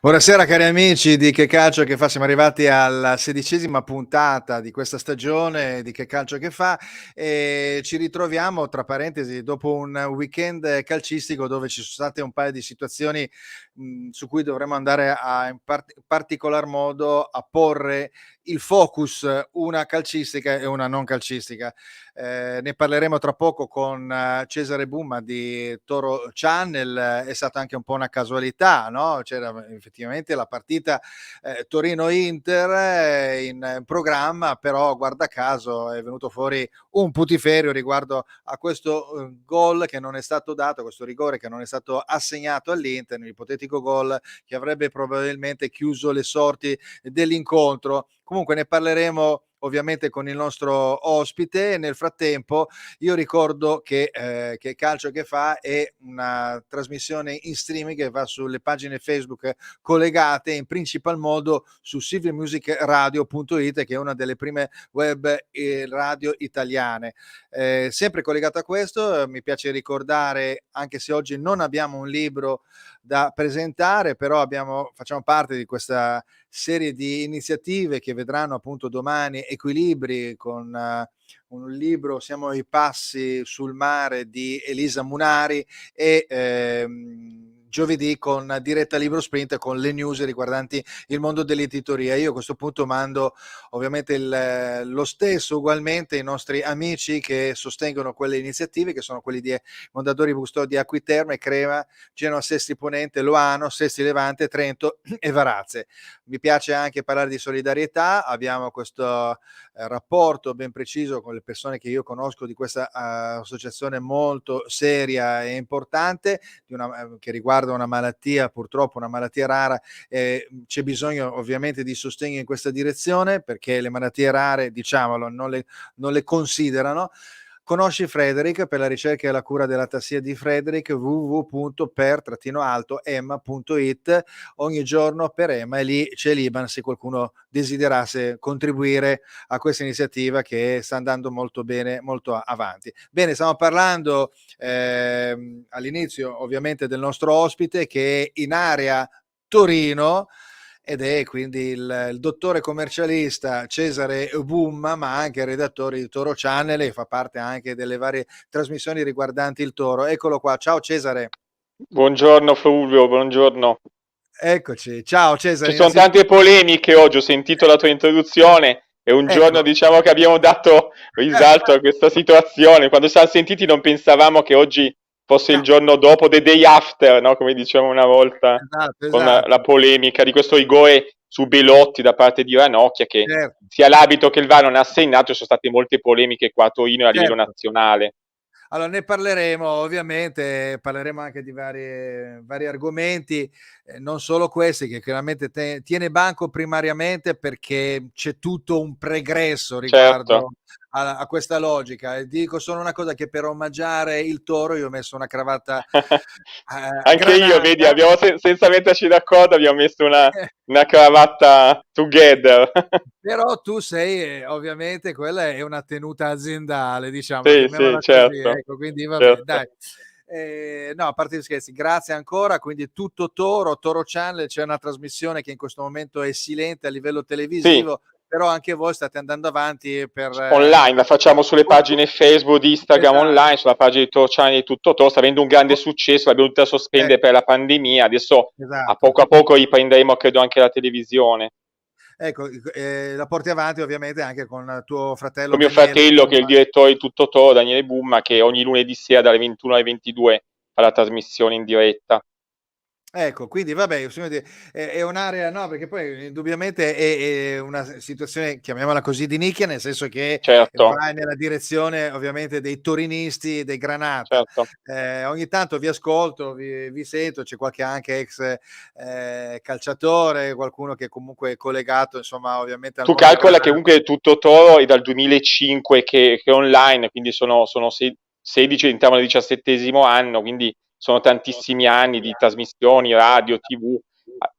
Buonasera cari amici di Che Calcio Che Fa, siamo arrivati alla 16ª puntata di questa stagione di Che Calcio Che Fa e ci ritroviamo, tra parentesi, dopo un weekend calcistico dove ci sono state un paio di situazioni su cui dovremmo andare in particolar modo a porre il focus, una calcistica e una non calcistica. Ne parleremo tra poco con Cesare Bumma di Toro Channel. È stata anche un po' una casualità, no? C'era effettivamente la partita Torino-Inter in programma, però guarda caso è venuto fuori un putiferio riguardo a questo gol che non è stato dato, questo rigore che non è stato assegnato all'Inter, un ipotetico gol che avrebbe probabilmente chiuso le sorti dell'incontro. Comunque ne parleremo ovviamente con il nostro ospite. Nel frattempo io ricordo che Calcio Che Fa è una trasmissione in streaming che va sulle pagine Facebook collegate in principal modo su silvermusicradio.it, che è una delle prime web radio italiane. Sempre collegato a questo, mi piace ricordare, anche se oggi non abbiamo un libro da presentare, però facciamo parte di questa serie di iniziative che vedranno appunto domani Equilibri con un libro, Siamo ai passi sul mare di Elisa Munari, e giovedì con Diretta Libro Sprint con le news riguardanti il mondo dell'editoria. Io a questo punto mando ovviamente lo stesso ugualmente ai nostri amici che sostengono quelle iniziative, che sono quelli di Mondadori Custodi, Acquiterme, Crema, Genoa Sesti Ponente, Loano, Sesti Levante, Trento e Varazze. Mi piace anche parlare di solidarietà, abbiamo questo rapporto ben preciso con le persone che io conosco di questa associazione molto seria e importante, che riguarda una malattia, purtroppo una malattia rara. C'è bisogno ovviamente di sostegno in questa direzione, perché le malattie rare, diciamolo, non le considerano. Conosci Frederick? Per la ricerca e la cura della tassia di Frederick, www.per-emma.it. Ogni giorno per Emma, e lì c'è l'Iban se qualcuno desiderasse contribuire a questa iniziativa che sta andando molto bene, molto avanti. Bene, stiamo parlando all'inizio ovviamente del nostro ospite, che è in area Torino, ed è quindi il dottore commercialista Cesare Bumma, ma anche redattore di Toro Channel, e fa parte anche delle varie trasmissioni riguardanti il toro. Eccolo qua, ciao Cesare. Buongiorno Fulvio, buongiorno. Eccoci, ciao Cesare. Ci sono tante polemiche oggi, ho sentito la tua introduzione, è un giorno Ecco. diciamo che abbiamo dato risalto a questa situazione. Quando siamo sentiti non pensavamo che oggi fosse il giorno dopo, the day after, no? Come dicevamo una volta, con la Esatto. polemica di questo rigore su Belotti da parte di Ranocchia, che Certo. sia l'arbitro che il VAR non ha assegnato. Ci sono state molte polemiche qua a Torino e a livello Certo. nazionale. Allora, ne parleremo ovviamente, parleremo anche di vari argomenti, non solo questi, che chiaramente tiene banco primariamente perché c'è tutto un pregresso Certo. riguardo a questa logica. E dico solo una cosa, che per omaggiare il toro io ho messo una cravatta Anche io, granata. vedi, abbiamo senza metterci d'accordo abbiamo messo una cravatta together. Però tu sei ovviamente, quella è una tenuta aziendale, diciamo, Sì, sì, chiamiamola così, certo, ecco, quindi vabbè, certo. dai. No, a parte gli scherzi, grazie ancora. Quindi tutto Toro Channel, c'è una trasmissione che in questo momento è silente a livello Sì, televisivo, però anche voi state andando avanti per online, la facciamo sulle pagine Facebook, di Instagram esatto, online, sulla pagina di Toro Channel di Tutto Toro, sta avendo un grande successo, l'abbiamo dovuta sospendere per la pandemia, adesso esatto. a poco riprenderemo credo anche la televisione. Ecco, la porti avanti ovviamente anche con tuo fratello Con mio Daniele, fratello che è il insomma. direttore di Tutto Toro, Daniele Bumma, che ogni lunedì sera dalle 21 alle 22 fa la trasmissione in diretta. Ecco, quindi vabbè, è un'area, no, perché poi indubbiamente è una situazione, chiamiamola così, di nicchia, nel senso che Certo, vai nella direzione ovviamente dei torinisti, dei Granata. certo. Ogni tanto vi ascolto, vi sento, c'è qualche anche ex calciatore, qualcuno che comunque è collegato, insomma, ovviamente al Tu mondo calcola che Granata. comunque Tutto Toro è dal 2005 che è online, quindi sono 16, entriamo nel 17° anno, quindi sono tantissimi anni di trasmissioni, radio, TV.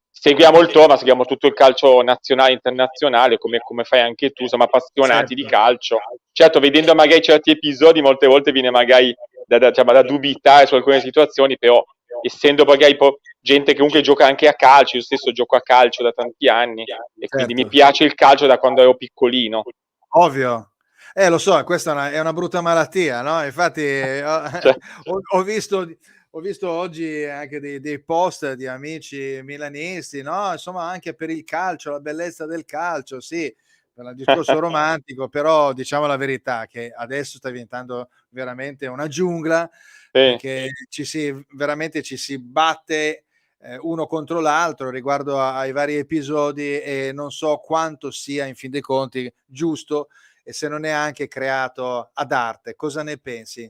Seguiamo il Toro, ma seguiamo tutto il calcio nazionale e internazionale, come fai anche tu, siamo appassionati di Certo. calcio. Certo, vedendo magari certi episodi, molte volte viene magari da dubitare su alcune situazioni, però essendo magari gente che comunque gioca anche a calcio, io stesso gioco a calcio da tanti anni e quindi mi certo. piace il calcio da quando ero piccolino. Ovvio. Lo so, questa è una brutta malattia, no, infatti Cioè, ho visto oggi anche dei post di amici milanisti, no, insomma anche per il calcio, la bellezza del calcio, sì, per il discorso romantico, però diciamo la verità che adesso sta diventando veramente una giungla, sì. perché veramente ci si batte, uno contro l'altro riguardo ai vari episodi e non so quanto sia in fin dei conti giusto e se non è anche creato ad arte. Cosa ne pensi?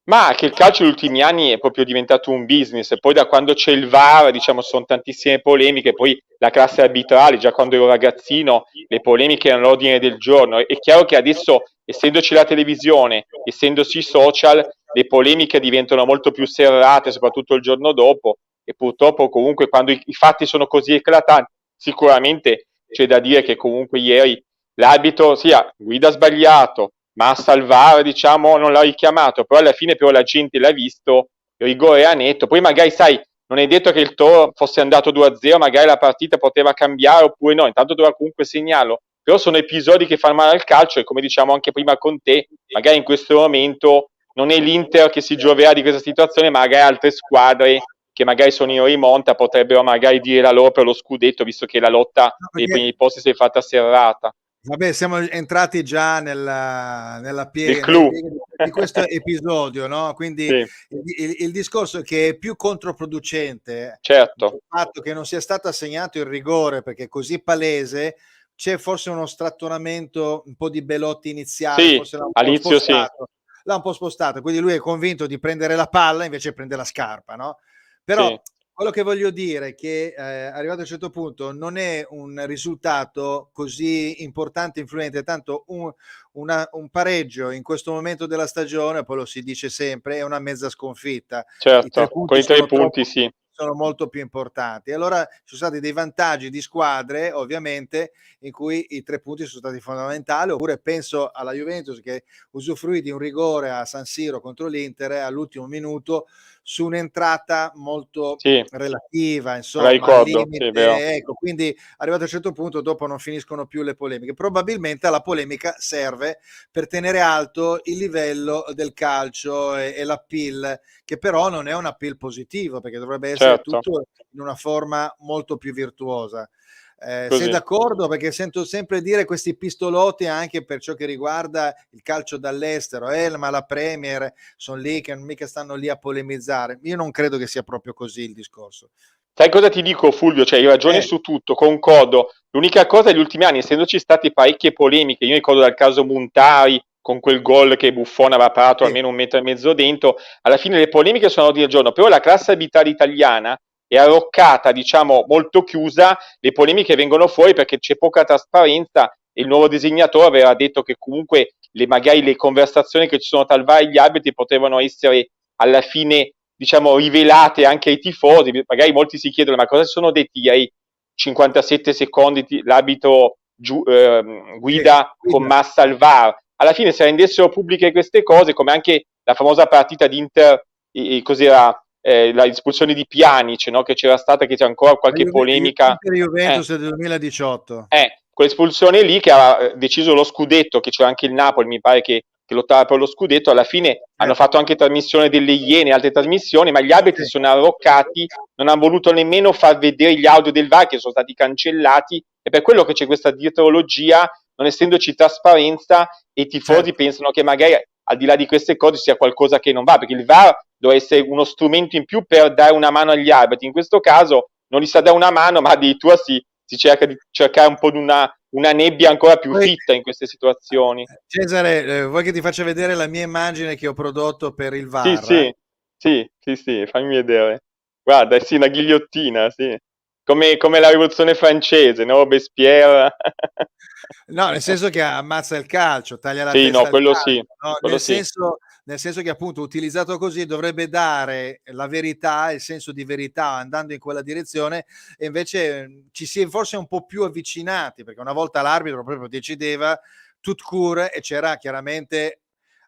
Ma che il calcio negli ultimi anni è proprio diventato un business, e poi da quando c'è il VAR, diciamo, sono tantissime polemiche, poi la classe arbitrale, già quando ero ragazzino, le polemiche erano all'ordine del giorno. È chiaro che adesso, essendoci la televisione, essendoci i social, le polemiche diventano molto più serrate, soprattutto il giorno dopo, e purtroppo comunque quando i fatti sono così eclatanti, sicuramente c'è da dire che comunque ieri l'arbitro sia guida sbagliato, ma a salvare, diciamo, non l'ha richiamato, però alla fine però la gente l'ha visto, rigore a netto, poi magari sai, non è detto che il Toro fosse andato 2-0, magari la partita poteva cambiare oppure no, intanto doveva comunque segnarlo, però sono episodi che fanno male al calcio e come diciamo anche prima con te, magari in questo momento non è l'Inter che si gioverà di questa situazione, ma magari altre squadre che magari sono in rimonta potrebbero magari dire la loro per lo scudetto, visto che la lotta No, nei perché primi posti si è fatta serrata. vabbè, siamo entrati già Del nei clou. pieghi di questo episodio, no, quindi Sì, il discorso è che è più controproducente certo. il fatto che non sia stato assegnato il rigore, perché è così palese, c'è forse uno strattonamento, un po' di Belotti iniziale, Sì, forse all'inizio sì, l'ha un po' spostato, quindi lui è convinto di prendere la palla, invece prende la scarpa, no, sì, però quello che voglio dire è che, arrivato a un certo punto non è un risultato così importante e influente, tanto un pareggio in questo momento della stagione, poi lo si dice sempre, è una mezza sconfitta. I 3 certo. Con punti i 3 punti sì, sono molto più importanti. Allora ci sono stati dei vantaggi di squadre, ovviamente, in cui i 3 punti sono stati fondamentali, oppure penso alla Juventus che usufruì di un rigore a San Siro contro l'Inter all'ultimo minuto su un'entrata molto sì, me relativa, la insomma, al ricordo, sì, è vero. limite, ecco, quindi arrivato a un certo punto dopo non finiscono più le polemiche. Probabilmente la polemica serve per tenere alto il livello del calcio e l'appeal, che però non è un appeal positivo, perché dovrebbe essere Certo, tutto in una forma molto più virtuosa. Sei così. d'accordo? Perché sento sempre dire questi pistolotti anche per ciò che riguarda il calcio dall'estero, ma la Premier sono lì che mica stanno lì a polemizzare. Io non credo che sia proprio così il discorso. Sai cosa ti dico Fulvio? Cioè, hai ragione Eh, su tutto, concordo. L'unica cosa negli ultimi anni, essendoci state parecchie polemiche, io ricordo dal caso Montari, con quel gol che Buffon aveva parato sì, almeno 1,5 metri dentro, alla fine le polemiche sono ordine del giorno, però la classe arbitrale italiana è arroccata, diciamo, molto chiusa, le polemiche vengono fuori perché c'è poca trasparenza e il nuovo disegnatore aveva detto che comunque magari le conversazioni che ci sono tra il VAR e gli arbitri potevano essere alla fine diciamo rivelate anche ai tifosi, magari molti si chiedono ma cosa sono detti ai 57 secondi l'arbitro sì, guida con guida. massa al VAR, alla fine se rendessero pubbliche queste cose come anche la famosa partita di Inter, cos'era la espulsione di Pjanic, no? Che c'era stata, che c'è ancora qualche polemica Inter Juventus del 2018. quell'espulsione lì che ha deciso lo scudetto, che c'era anche il Napoli, mi pare che lottava per lo scudetto, alla fine Sì, hanno fatto anche trasmissione delle Iene e altre trasmissioni, ma gli arbitri sì, sono arroccati, non hanno voluto nemmeno far vedere gli audio del VAR che sono stati cancellati, e per quello che c'è questa dietrologia, non essendoci trasparenza, e i tifosi certo. pensano che magari al di là di queste cose sia qualcosa che non va, perché il VAR doveva essere uno strumento in più per dare una mano agli arbitri, in questo caso non gli sa dare una mano, ma addirittura si cerca di cercare un po' di una nebbia ancora più Poi, fitta in queste situazioni. Cesare, vuoi che ti faccia vedere la mia immagine che ho prodotto per il Sì, VAR? sì, sì, sì, sì, fammi vedere. Guarda, sì, una ghigliottina, sì. Come la rivoluzione francese, no? Robespierre. No, nel senso che ammazza il calcio, taglia la Sì, no, testa al quello sì, calcio, no, quello sì, nel senso che appunto utilizzato così dovrebbe dare la verità, il senso di verità andando in quella direzione e invece ci si è forse un po' più avvicinati, perché una volta l'arbitro proprio decideva tout court e c'era chiaramente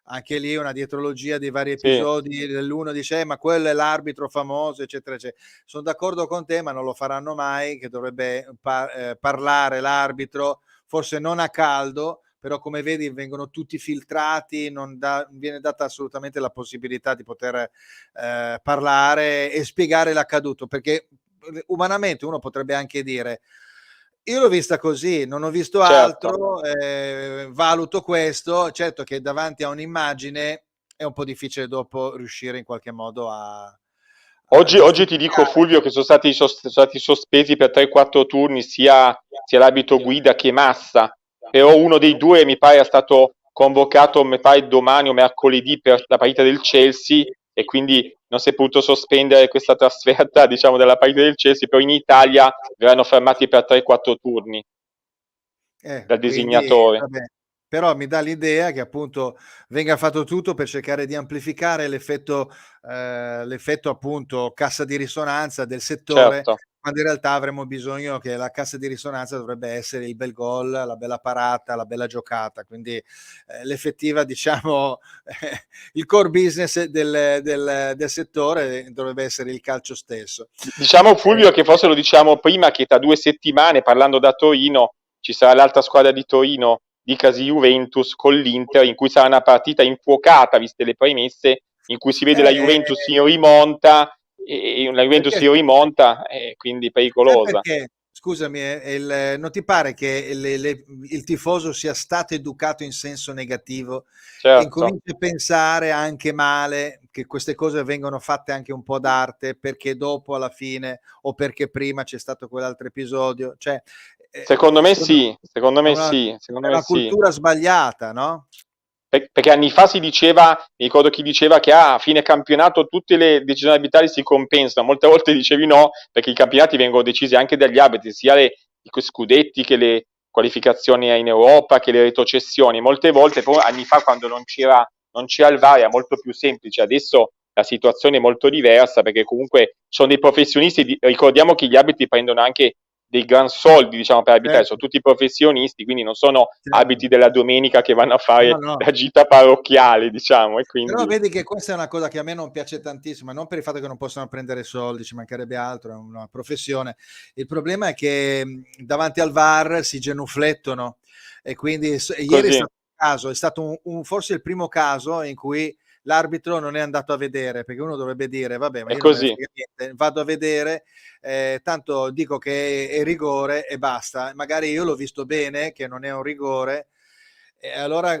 anche lì una dietrologia dei vari Sì. episodi, l'uno dice ma quello è l'arbitro famoso, eccetera, eccetera. Sono d'accordo con te, ma non lo faranno mai, che dovrebbe parlare l'arbitro, forse non a caldo, però come vedi vengono tutti filtrati, non viene data assolutamente la possibilità di poter parlare e spiegare l'accaduto, perché umanamente uno potrebbe anche dire io l'ho vista così, non ho visto Certo. altro, valuto questo. Certo che davanti a un'immagine è un po' difficile dopo riuscire in qualche modo a Oggi ti dico, giustificare. Fulvio, che sono stati sospesi per 3-4 turni sia l'arbitro guida che Massa, però uno dei due mi pare è stato convocato, mi pare domani o mercoledì per la partita del Chelsea, e quindi non si è potuto sospendere questa trasferta, diciamo, della partita del Chelsea, però in Italia verranno fermati per 3-4 turni dal Quindi designatore. vabbè, però mi dà l'idea che appunto venga fatto tutto per cercare di amplificare l'effetto appunto cassa di risonanza del settore, Certo. quando in realtà avremmo bisogno che la cassa di risonanza dovrebbe essere il bel gol, la bella parata, la bella giocata, quindi l'effettiva, diciamo, il core business del settore dovrebbe essere il calcio stesso. Diciamo, Fulvio, che forse lo diciamo prima, che tra 2 settimane, parlando da Torino, ci sarà l'altra squadra di Torino, dicasi Juventus, con l'Inter, in cui sarà una partita infuocata, viste le premesse, in cui si vede la Eh, Juventus in rimonta, e la Juventus perché in rimonta, e quindi Sai pericolosa. perché? Scusami, non ti pare che il tifoso sia stato educato in senso negativo e Certo. incomincia a pensare anche male che queste cose vengono fatte anche un po' d'arte perché dopo alla fine o perché prima c'è stato quell'altro episodio? Cioè, Secondo me secondo sì, secondo è me una, sì, è secondo me una sì. cultura sbagliata, no? Perché anni fa si diceva, mi ricordo chi diceva che a fine campionato tutte le decisioni arbitrali si compensano, molte volte dicevi no, perché i campionati vengono decisi anche dagli arbitri, sia i scudetti che le qualificazioni in Europa, che le retrocessioni. Molte volte, poi, anni fa, quando non c'era il VAR, era molto più semplice. Adesso la situazione è molto diversa, perché comunque sono dei professionisti. Ricordiamo che gli arbitri prendono anche dei gran soldi, diciamo, per arbitrare, sono Certo, tutti professionisti, quindi non sono certo. arbitri della domenica che vanno a No, fare no. la gita parrocchiale, diciamo, e Però quindi vedi che questa è una cosa che a me non piace tantissimo, non per il fatto che non possano prendere soldi, ci mancherebbe altro, è una professione. Il problema è che davanti al VAR si genuflettono e quindi ieri è così, stato un caso, è stato forse il primo caso in cui l'arbitro non è andato a vedere, perché uno dovrebbe dire, vabbè, ma è io non me ne così, frega niente, vado a vedere, tanto dico che è rigore e basta. Magari io l'ho visto bene, che non è un rigore, e allora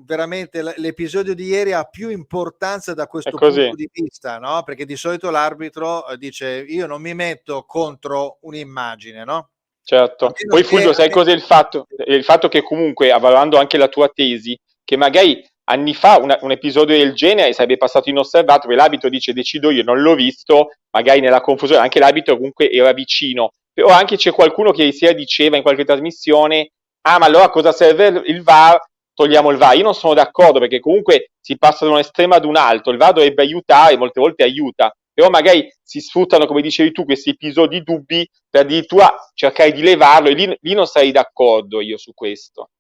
veramente l'episodio di ieri ha più importanza da è questo così. punto di vista, no? Perché di solito l'arbitro dice io non mi metto contro un'immagine, no? A Certo. meno Poi che, Fulvio, sai cos'è il fatto? Il fatto che comunque, avvalando anche la tua tesi, che magari anni fa un episodio del genere sarebbe passato inosservato, e l'arbitro dice decido io, non l'ho visto, magari nella confusione, anche l'arbitro comunque era vicino, però anche c'è qualcuno che ieri sera diceva in qualche trasmissione, ah ma allora cosa serve il VAR? Togliamo il VAR. Io non sono d'accordo, perché comunque si passa da un estremo ad un altro, il VAR dovrebbe aiutare, molte volte aiuta, però magari si sfruttano, come dicevi tu, questi episodi dubbi per addirittura cercare di levarlo, e lì non sarei d'accordo io su questo.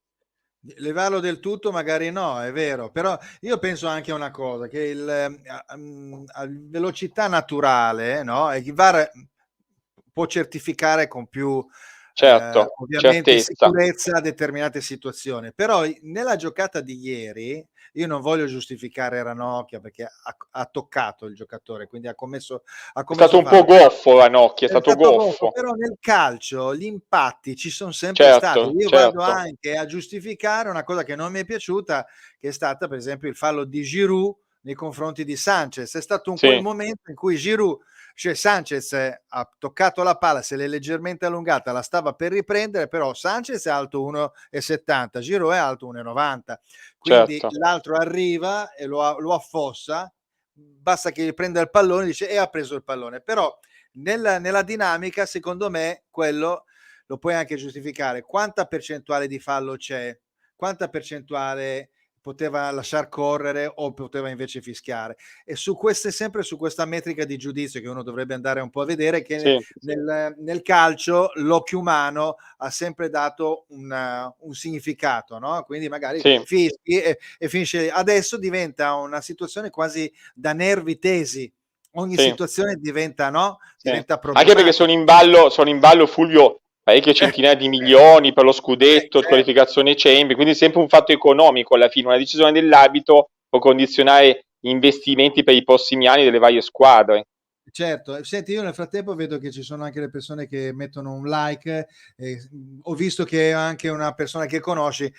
levarlo del tutto magari no, è vero, però io penso anche a una cosa, che a velocità naturale, no? E il VAR può certificare con più Certo, ovviamente certezza. sicurezza determinate situazioni, però nella giocata di ieri io non voglio giustificare Ranocchia perché ha toccato il giocatore, quindi ha È stato commesso un po' fallo, però goffo Ranocchi, è è stato stato poco, goffo. però nel calcio gli impatti ci sono sempre stati. Certo, Io vado certo. anche a giustificare una cosa che non mi è piaciuta, che è stata per esempio il fallo di Giroud nei confronti di Sanchez. È stato quel Sì, momento in cui Giroud, cioè Sanchez ha toccato la palla, se l'è leggermente allungata, la stava per riprendere, però Sanchez è alto 1,70, Giroud è alto 1,90, quindi certo. l'altro arriva e lo affossa, basta che gli prenda il pallone, dice e ha preso il pallone, però nella dinamica secondo me quello lo puoi anche giustificare. Quanta percentuale di fallo c'è? Quanta percentuale poteva lasciar correre o poteva invece fischiare. E sempre su questa metrica di giudizio che uno dovrebbe andare un po' a vedere, che Sì. nel calcio l'occhio umano ha sempre dato un significato, no? Quindi magari Sì. fischi e finisce. Adesso diventa una situazione quasi da nervi tesi. Ogni Sì. situazione diventa, no? Sì. Diventa Anche perché problematica. sono in ballo, Fulvio, parecchie centinaia di milioni per lo scudetto, Certo. qualificazione Champions, quindi è sempre un fatto economico alla fine. Una decisione dell'arbitro può condizionare gli investimenti per i prossimi anni delle varie squadre. Certo, senti, io nel frattempo vedo che ci sono anche le persone che mettono un like, ho visto che anche una persona che conosci,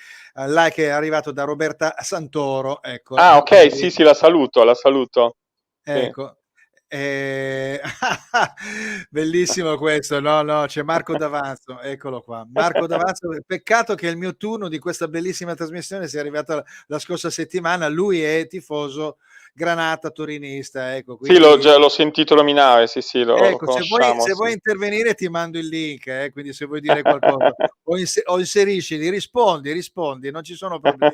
like è arrivato da Roberta Santoro, eccola, Ah, ok, quindi sì, sì, la saluto, la saluto. Sì. ecco. Bellissimo questo, no, c'è Marco Davanzo, eccolo qua. Marco Davanzo, peccato che il mio turno di questa bellissima trasmissione sia arrivato la scorsa settimana, lui è tifoso Granata torinista, ecco, Sì, quindi l'ho sentito nominare, sì, sì, lo ecco, conosciamo, se sì. vuoi intervenire ti mando il link, quindi se vuoi dire qualcosa o inseriscili, rispondi, non ci sono problemi.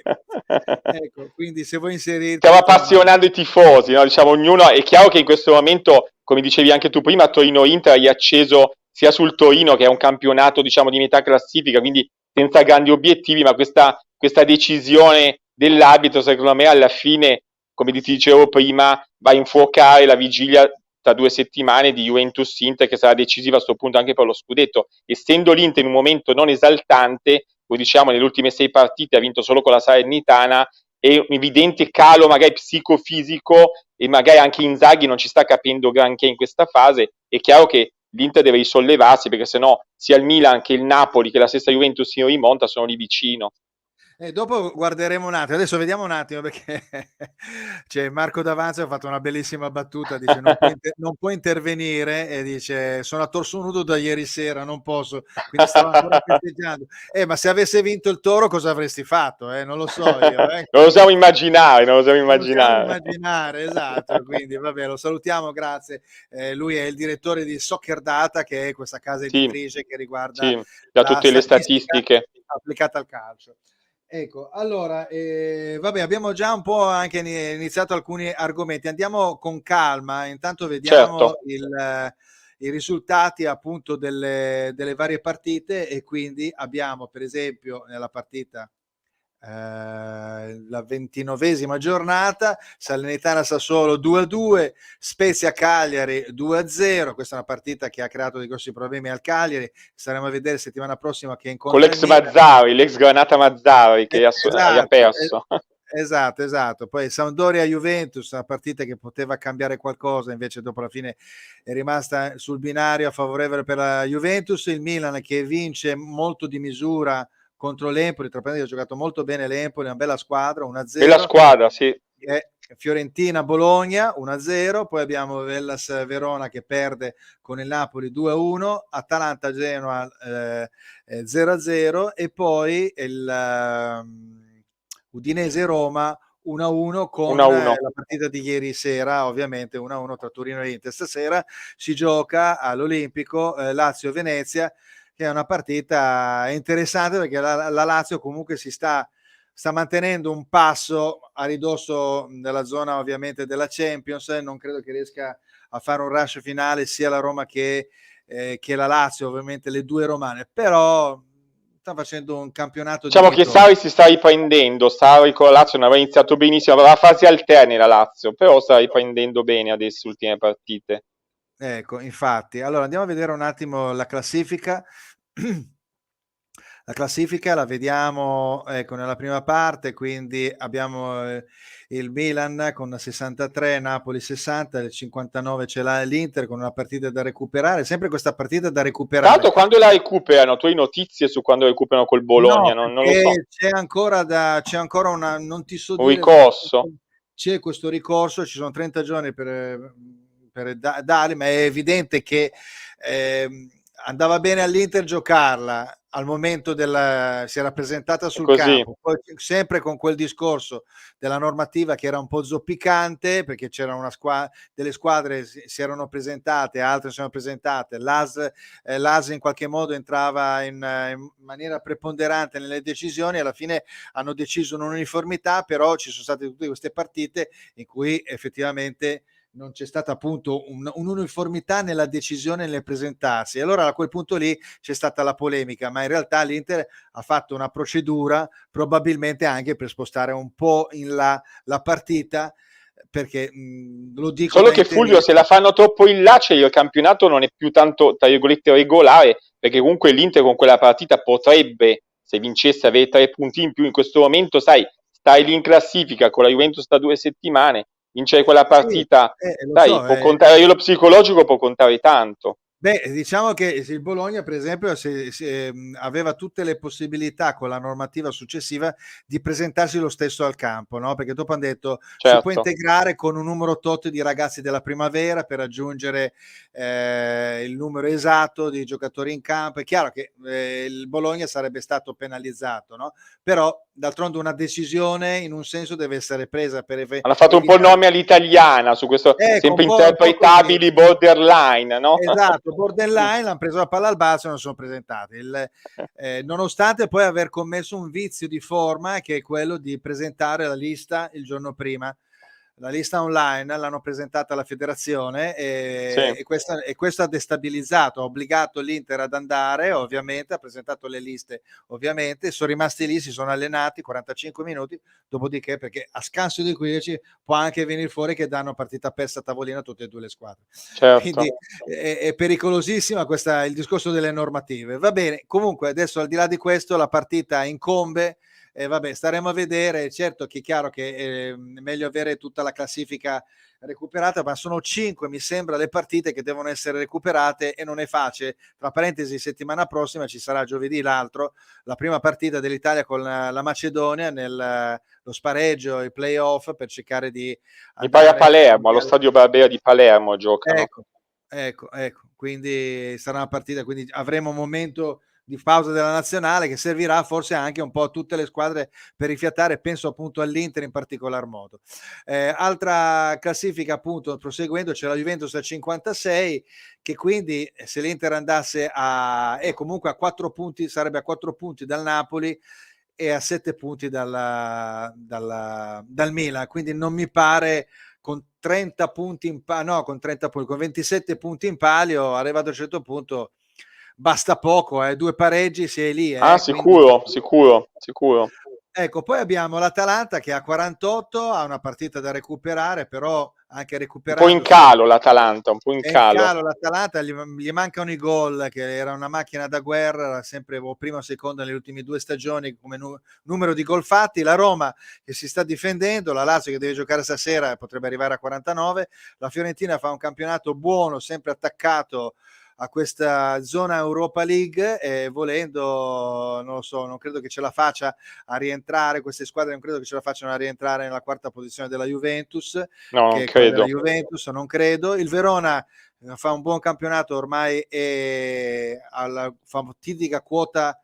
Ecco, quindi se vuoi Stiamo inserirti te lo mando. appassionando i tifosi, no? Diciamo, ognuno, è chiaro che in questo momento, come dicevi anche tu prima, Torino-Inter hai acceso sia sul Torino, che è un campionato, diciamo, di metà classifica, quindi senza grandi obiettivi, ma questa decisione dell'arbitro, secondo me, alla fine, come ti dicevo prima, va a infuocare la vigilia tra 2 settimane di Juventus-Inter, che sarà decisiva a questo punto anche per lo scudetto. Essendo l'Inter in un momento non esaltante, come diciamo, nelle ultime 6 partite ha vinto solo con la Salernitana, e un evidente calo magari psicofisico, e magari anche Inzaghi non ci sta capendo granché in questa fase. È chiaro che l'Inter deve risollevarsi, perché sennò sia il Milan che il Napoli che la stessa Juventus in rimonta sono lì vicino. Dopo guarderemo un attimo, adesso vediamo un attimo perché c'è Marco Davanzo, ha fatto una bellissima battuta, dice non può intervenire e dice sono a torso nudo da ieri sera, non posso, quindi stava ancora festeggiando. Ma se avesse vinto il Toro cosa avresti fatto? Non lo so io. Non lo possiamo immaginare, non lo possiamo Non possiamo immaginare. immaginare, esatto, quindi vabbè, lo salutiamo, grazie. Lui è il direttore di Soccer Data, che è questa casa Sì, editrice che riguarda sì, da la tutte le statistica statistiche. applicata al calcio. Ecco, allora, vabbè, abbiamo già un po' anche iniziato alcuni argomenti, andiamo con calma, intanto vediamo Certo. i risultati appunto delle varie partite, e quindi abbiamo per esempio nella partita la 29esima giornata, Salernitana Sassuolo 2-2, Spezia Cagliari 2-0. Questa è una partita che ha creato dei grossi problemi al Cagliari, staremo a vedere settimana prossima che Con incontra il l'ex Milan. Mazzari, l'ex Granata Mazzari che ha Esatto, perso. esatto. Poi Sampdoria Juventus, una partita che poteva cambiare qualcosa, invece dopo la fine è rimasta sul binario favorevole per la Juventus. Il Milan che vince molto di misura contro l'Empoli, tra parentesi ha giocato molto bene l'Empoli, una bella squadra, Bella 1-0. squadra, sì. Fiorentina Bologna 1-0, poi abbiamo Hellas Verona che perde con il Napoli 2-1, Atalanta Genoa 0-0, e poi il Udinese Roma 1-1 con 1-1. la partita di ieri sera, ovviamente 1-1 tra Torino e Inter. Stasera si gioca all'Olimpico Lazio Venezia, che è una partita interessante perché la Lazio comunque sta mantenendo un passo a ridosso della zona ovviamente della Champions. Non credo che riesca a fare un rush finale sia la Roma che la Lazio, ovviamente le due romane, però sta facendo un campionato Diciamo che dignitoso. Sarri si sta riprendendo, Sarri con la Lazio non aveva iniziato benissimo, aveva fasi alterne la Lazio, però sta riprendendo bene adesso le ultime partite. Ecco, infatti. Allora andiamo a vedere un attimo la classifica. La classifica la vediamo, ecco, nella prima parte, quindi abbiamo il Milan con 63, Napoli 60, il 59 ce l'ha l'Inter con una partita da recuperare, sempre questa partita da Tra recuperare. l'altro, quando la recuperano? Tu hai notizie su quando recuperano col No, Bologna? Non lo so. perché c'è ancora una, non ti so Un dire, ricorso? c'è questo ricorso, ci sono 30 giorni per darli, ma è evidente che andava bene all'Inter giocarla, al momento si era presentata È sul così. campo, poi sempre con quel discorso della normativa che era un po' zoppicante, perché c'era delle squadre si erano presentate, altre si sono presentate, l'AS in qualche modo entrava in maniera preponderante nelle decisioni, alla fine hanno deciso un'uniformità, però ci sono state tutte queste partite in cui effettivamente non c'è stata appunto un'uniformità nella decisione nel presentarsi. E allora a quel punto lì c'è stata la polemica, ma in realtà l'Inter ha fatto una procedura probabilmente anche per spostare un po' in là la partita, perché lo dico Solo da che Fulvio, se interista. la fanno troppo in là, cioè il campionato non è più tanto, tra virgolette, regolare, perché comunque l'Inter con quella partita potrebbe, se vincesse, avere 3 punti in più. In questo momento, sai, stai lì in classifica con la Juventus da 2 settimane, vincere quella Sì, partita, lo sai, so. può contare, lo psicologico può contare tanto. Beh, diciamo che il Bologna, per esempio, aveva tutte le possibilità con la normativa successiva di presentarsi lo stesso al campo, no? Perché dopo hanno detto si può Certo, integrare con un numero tot di ragazzi della primavera per raggiungere il numero esatto di giocatori in campo. È chiaro che il Bologna sarebbe stato penalizzato, no? Però d'altronde una decisione in un senso deve essere presa per hanno fatto un po' il evitare. nome all'italiana su questo Ecco, sempre un po' così. interpretabili borderline, no? Esatto, borderline, hanno preso la palla al balzo e non sono presentati. Nonostante poi aver commesso un vizio di forma, che è quello di presentare la lista il giorno prima. La lista online l'hanno presentata alla federazione Sì. e questo ha destabilizzato, ha obbligato l'Inter ad andare, ovviamente, ha presentato le liste, ovviamente, sono rimasti lì, si sono allenati 45 minuti, dopodiché, perché a scanso di 15 può anche venire fuori che danno partita persa a tavolino a tutte e due le squadre. Certo. Quindi è pericolosissima il discorso delle normative. Va bene, comunque adesso al di là di questo la partita incombe. Vabbè, staremo a vedere. Certo che è chiaro che è meglio avere tutta la classifica recuperata, ma sono 5, mi sembra, le partite che devono essere recuperate e non è facile. Tra parentesi, settimana prossima ci sarà giovedì l'altro, la prima partita dell'Italia con la Macedonia lo spareggio, i playoff per cercare di Mi pare a andare al Palermo, allo mondiale. stadio Barbera di Palermo giocano. Ecco, ecco, quindi sarà una partita, quindi avremo un momento di pausa della nazionale che servirà forse anche un po' a tutte le squadre per rifiatare, penso appunto all'Inter in particolar modo. Altra classifica appunto, proseguendo, c'è la Juventus a 56, che quindi se l'Inter andasse comunque a 4 punti, sarebbe a 4 punti dal Napoli e a 7 punti dal Milan, quindi non mi pare con 30 punti con 30 punti, con 27 punti in palio, arrivato a un certo punto basta poco, 2 pareggi sei lì, Ah, quindi sicuro, sicuro, sicuro. ecco, poi abbiamo l'Atalanta che ha 48, ha una partita da recuperare, però anche Un po' in recuperando calo l'Atalanta, un po' in è in calo. calo l'Atalanta, gli mancano i gol, che era una macchina da guerra, era sempre primo o secondo nelle ultime 2 stagioni come numero di gol fatti. La Roma che si sta difendendo, la Lazio che deve giocare stasera potrebbe arrivare a 49, la Fiorentina fa un campionato buono, sempre attaccato a questa zona Europa League e volendo, non lo so, non credo che ce la faccia a rientrare, queste squadre non credo che ce la facciano a rientrare nella quarta posizione della Juventus, No, non che è quella della credo. Juventus, non credo. Il Verona fa un buon campionato, ormai è alla fatidica quota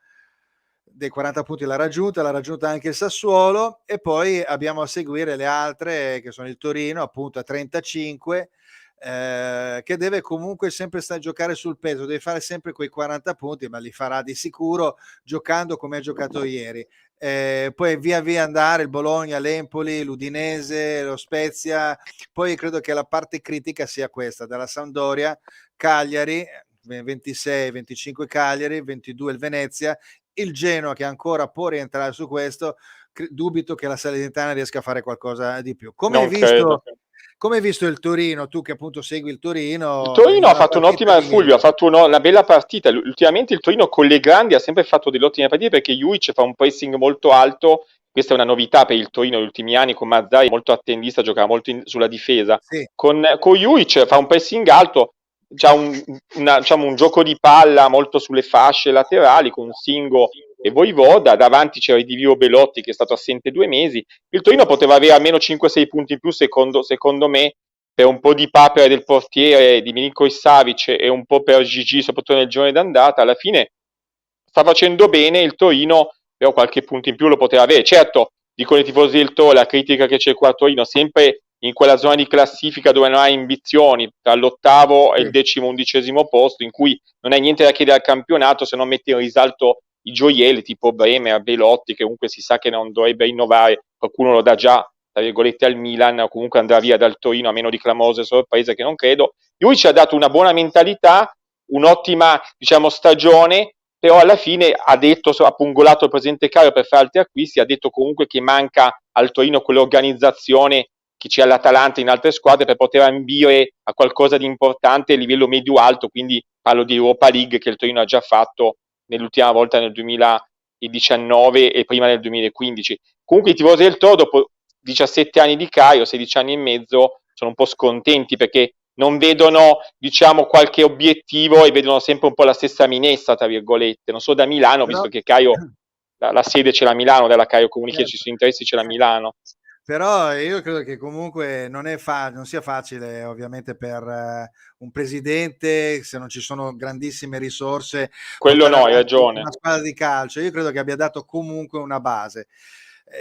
dei 40 punti l'ha raggiunta anche il Sassuolo e poi abbiamo a seguire le altre che sono il Torino appunto a 35, che deve comunque sempre giocare sul peso, deve fare sempre quei 40 punti, ma li farà di sicuro giocando come ha giocato ieri. Poi via via andare il Bologna, l'Empoli, l'Udinese, lo Spezia, poi credo che la parte critica sia questa, dalla Sampdoria, Cagliari, 26, 25 Cagliari, 22 il Venezia, il Genoa che ancora può rientrare su questo, dubito che la Salernitana riesca a fare qualcosa di più. Non credo. Come hai visto il Torino, tu che appunto segui il Il Torino, in Torino ha una fatto partita un'ottima, di Fulvio, ha ieri? fatto una bella partita. Ultimamente il Torino con le grandi ha sempre fatto delle ottime partite perché Juic fa un pressing molto alto. Questa è una novità per il Torino negli ultimi anni, con Mazzarri molto attendista, gioca molto sulla difesa. Sì, Con Juic fa un pressing alto, c'ha diciamo, un gioco di palla molto sulle fasce laterali con Singo e Voivoda. Davanti c'era il Divio Belotti che è stato assente 2 mesi. Il Torino poteva avere almeno 5-6 punti in più, secondo me, per un po' di papera del portiere di Milinkovic Savic e un po' per Gigi, soprattutto nel girone d'andata. Alla fine sta facendo bene il Torino, però qualche punto in più lo poteva avere. Certo, dicono i tifosi del Toro, la critica che c'è qua a Torino, sempre in quella zona di classifica dove non hai ambizioni, tra l'8º e il 10º-11º posto, in cui non hai niente da chiedere al campionato se non metti in risalto i gioielli tipo Bremer, Belotti, che comunque si sa che non dovrebbe rinnovare, qualcuno lo dà già, tra virgolette, al Milan, o comunque andrà via dal Torino, a meno di clamorose sorprese che non credo. Lui ci ha dato una buona mentalità, un'ottima, diciamo, stagione, però alla fine ha detto, ha pungolato il presidente Caio per fare altri acquisti, ha detto comunque che manca al Torino quell'organizzazione che c'è all'Atalanta in altre squadre per poter ambire a qualcosa di importante a livello medio-alto, quindi parlo di Europa League che il Torino ha già fatto nell'ultima volta nel 2019 e prima nel 2015. Comunque i tifosi del Toro dopo 17 anni di Caio, 16 anni e mezzo, sono un po' scontenti perché non vedono, diciamo, qualche obiettivo e vedono sempre un po' la stessa minestra, tra virgolette. Non so da Milano, Però, visto che Caio, la sede c'è la Milano, della Caio Comunicazione, ci certo. sono interessi, c'è la Milano. Però io credo che comunque non sia facile ovviamente per un presidente, se non ci sono grandissime risorse, Quello portare no, hai avanti ragione. una squadra di calcio. Io credo che abbia dato comunque una base.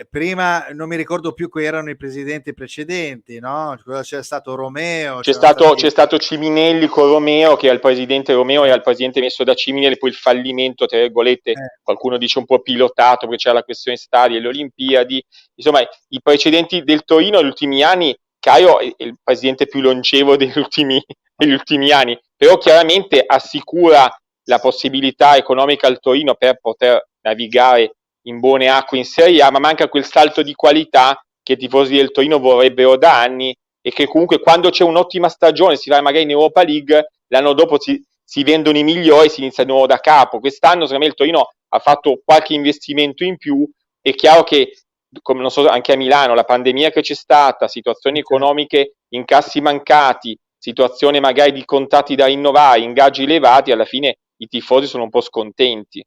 Prima non mi ricordo più chi erano i presidenti precedenti, no? C'era stato Romeo, c'erano C'è stati... stato Ciminelli con Romeo, che è il presidente Romeo, era eh, il presidente messo da Ciminelli, poi il fallimento, tra virgolette, eh, qualcuno dice un po' pilotato, perché c'era la questione stadi e le Olimpiadi. Insomma, i precedenti del Torino negli ultimi anni, Caio è il presidente più longevo degli ultimi anni, però chiaramente assicura la possibilità economica al Torino per poter navigare in buone acque in Serie A, ma manca quel salto di qualità che i tifosi del Torino vorrebbero da anni e che comunque quando c'è un'ottima stagione si va magari in Europa League, l'anno dopo si vendono i migliori e si inizia di nuovo da capo. Quest'anno secondo me il Torino ha fatto qualche investimento in più, è chiaro che come non so, anche a Milano, la pandemia che c'è stata, situazioni certo. economiche, incassi mancati, situazione magari di contratti da rinnovare, ingaggi elevati, alla fine i tifosi sono un po' scontenti.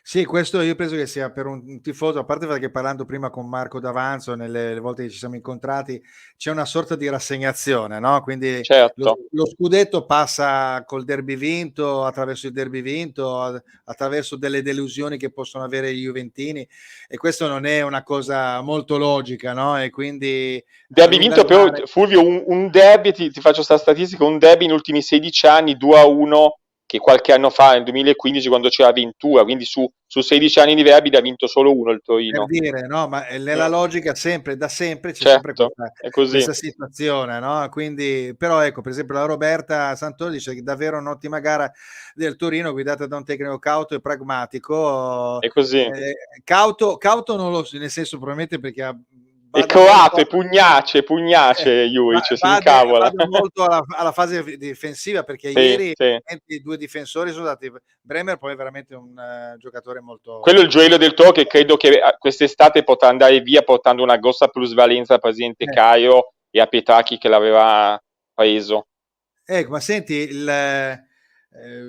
Sì, questo io penso che sia per un tifoso, a parte perché parlando prima con Marco D'Avanzo, nelle le volte che ci siamo incontrati, c'è una sorta di rassegnazione, no, quindi Certo. lo scudetto passa col derby vinto, attraverso il derby vinto, attraverso delle delusioni che possono avere i juventini, e questo non è una cosa molto logica, no, e quindi a Derby lungo vinto però, andare Fulvio, un derby, ti faccio questa statistica, un derby negli ultimi 16 anni, 2-1, che qualche anno fa, nel 2015, quando c'era Ventura, quindi su 16 anni di derby ne ha vinto solo uno il per Torino. dire, no, ma nella logica sempre da sempre c'è sempre Certo, è così. questa situazione, no, quindi però ecco, per esempio la Roberta Santoro dice che davvero un'ottima gara del Torino guidata da un tecnico cauto e pragmatico, È così. cauto non lo s nel senso probabilmente perché È bada croato, molto è pugnace, Juric, si incavola. bada molto alla fase difensiva, perché Sì, ieri sì. i 2 difensori sono stati Bremer poi è veramente un giocatore Quello è molto il gioiello del Toro che credo che quest'estate potrà andare via portando una grossa plusvalenza al presidente eh. Caio e a Petracchi che l'aveva preso. Ecco, ma senti,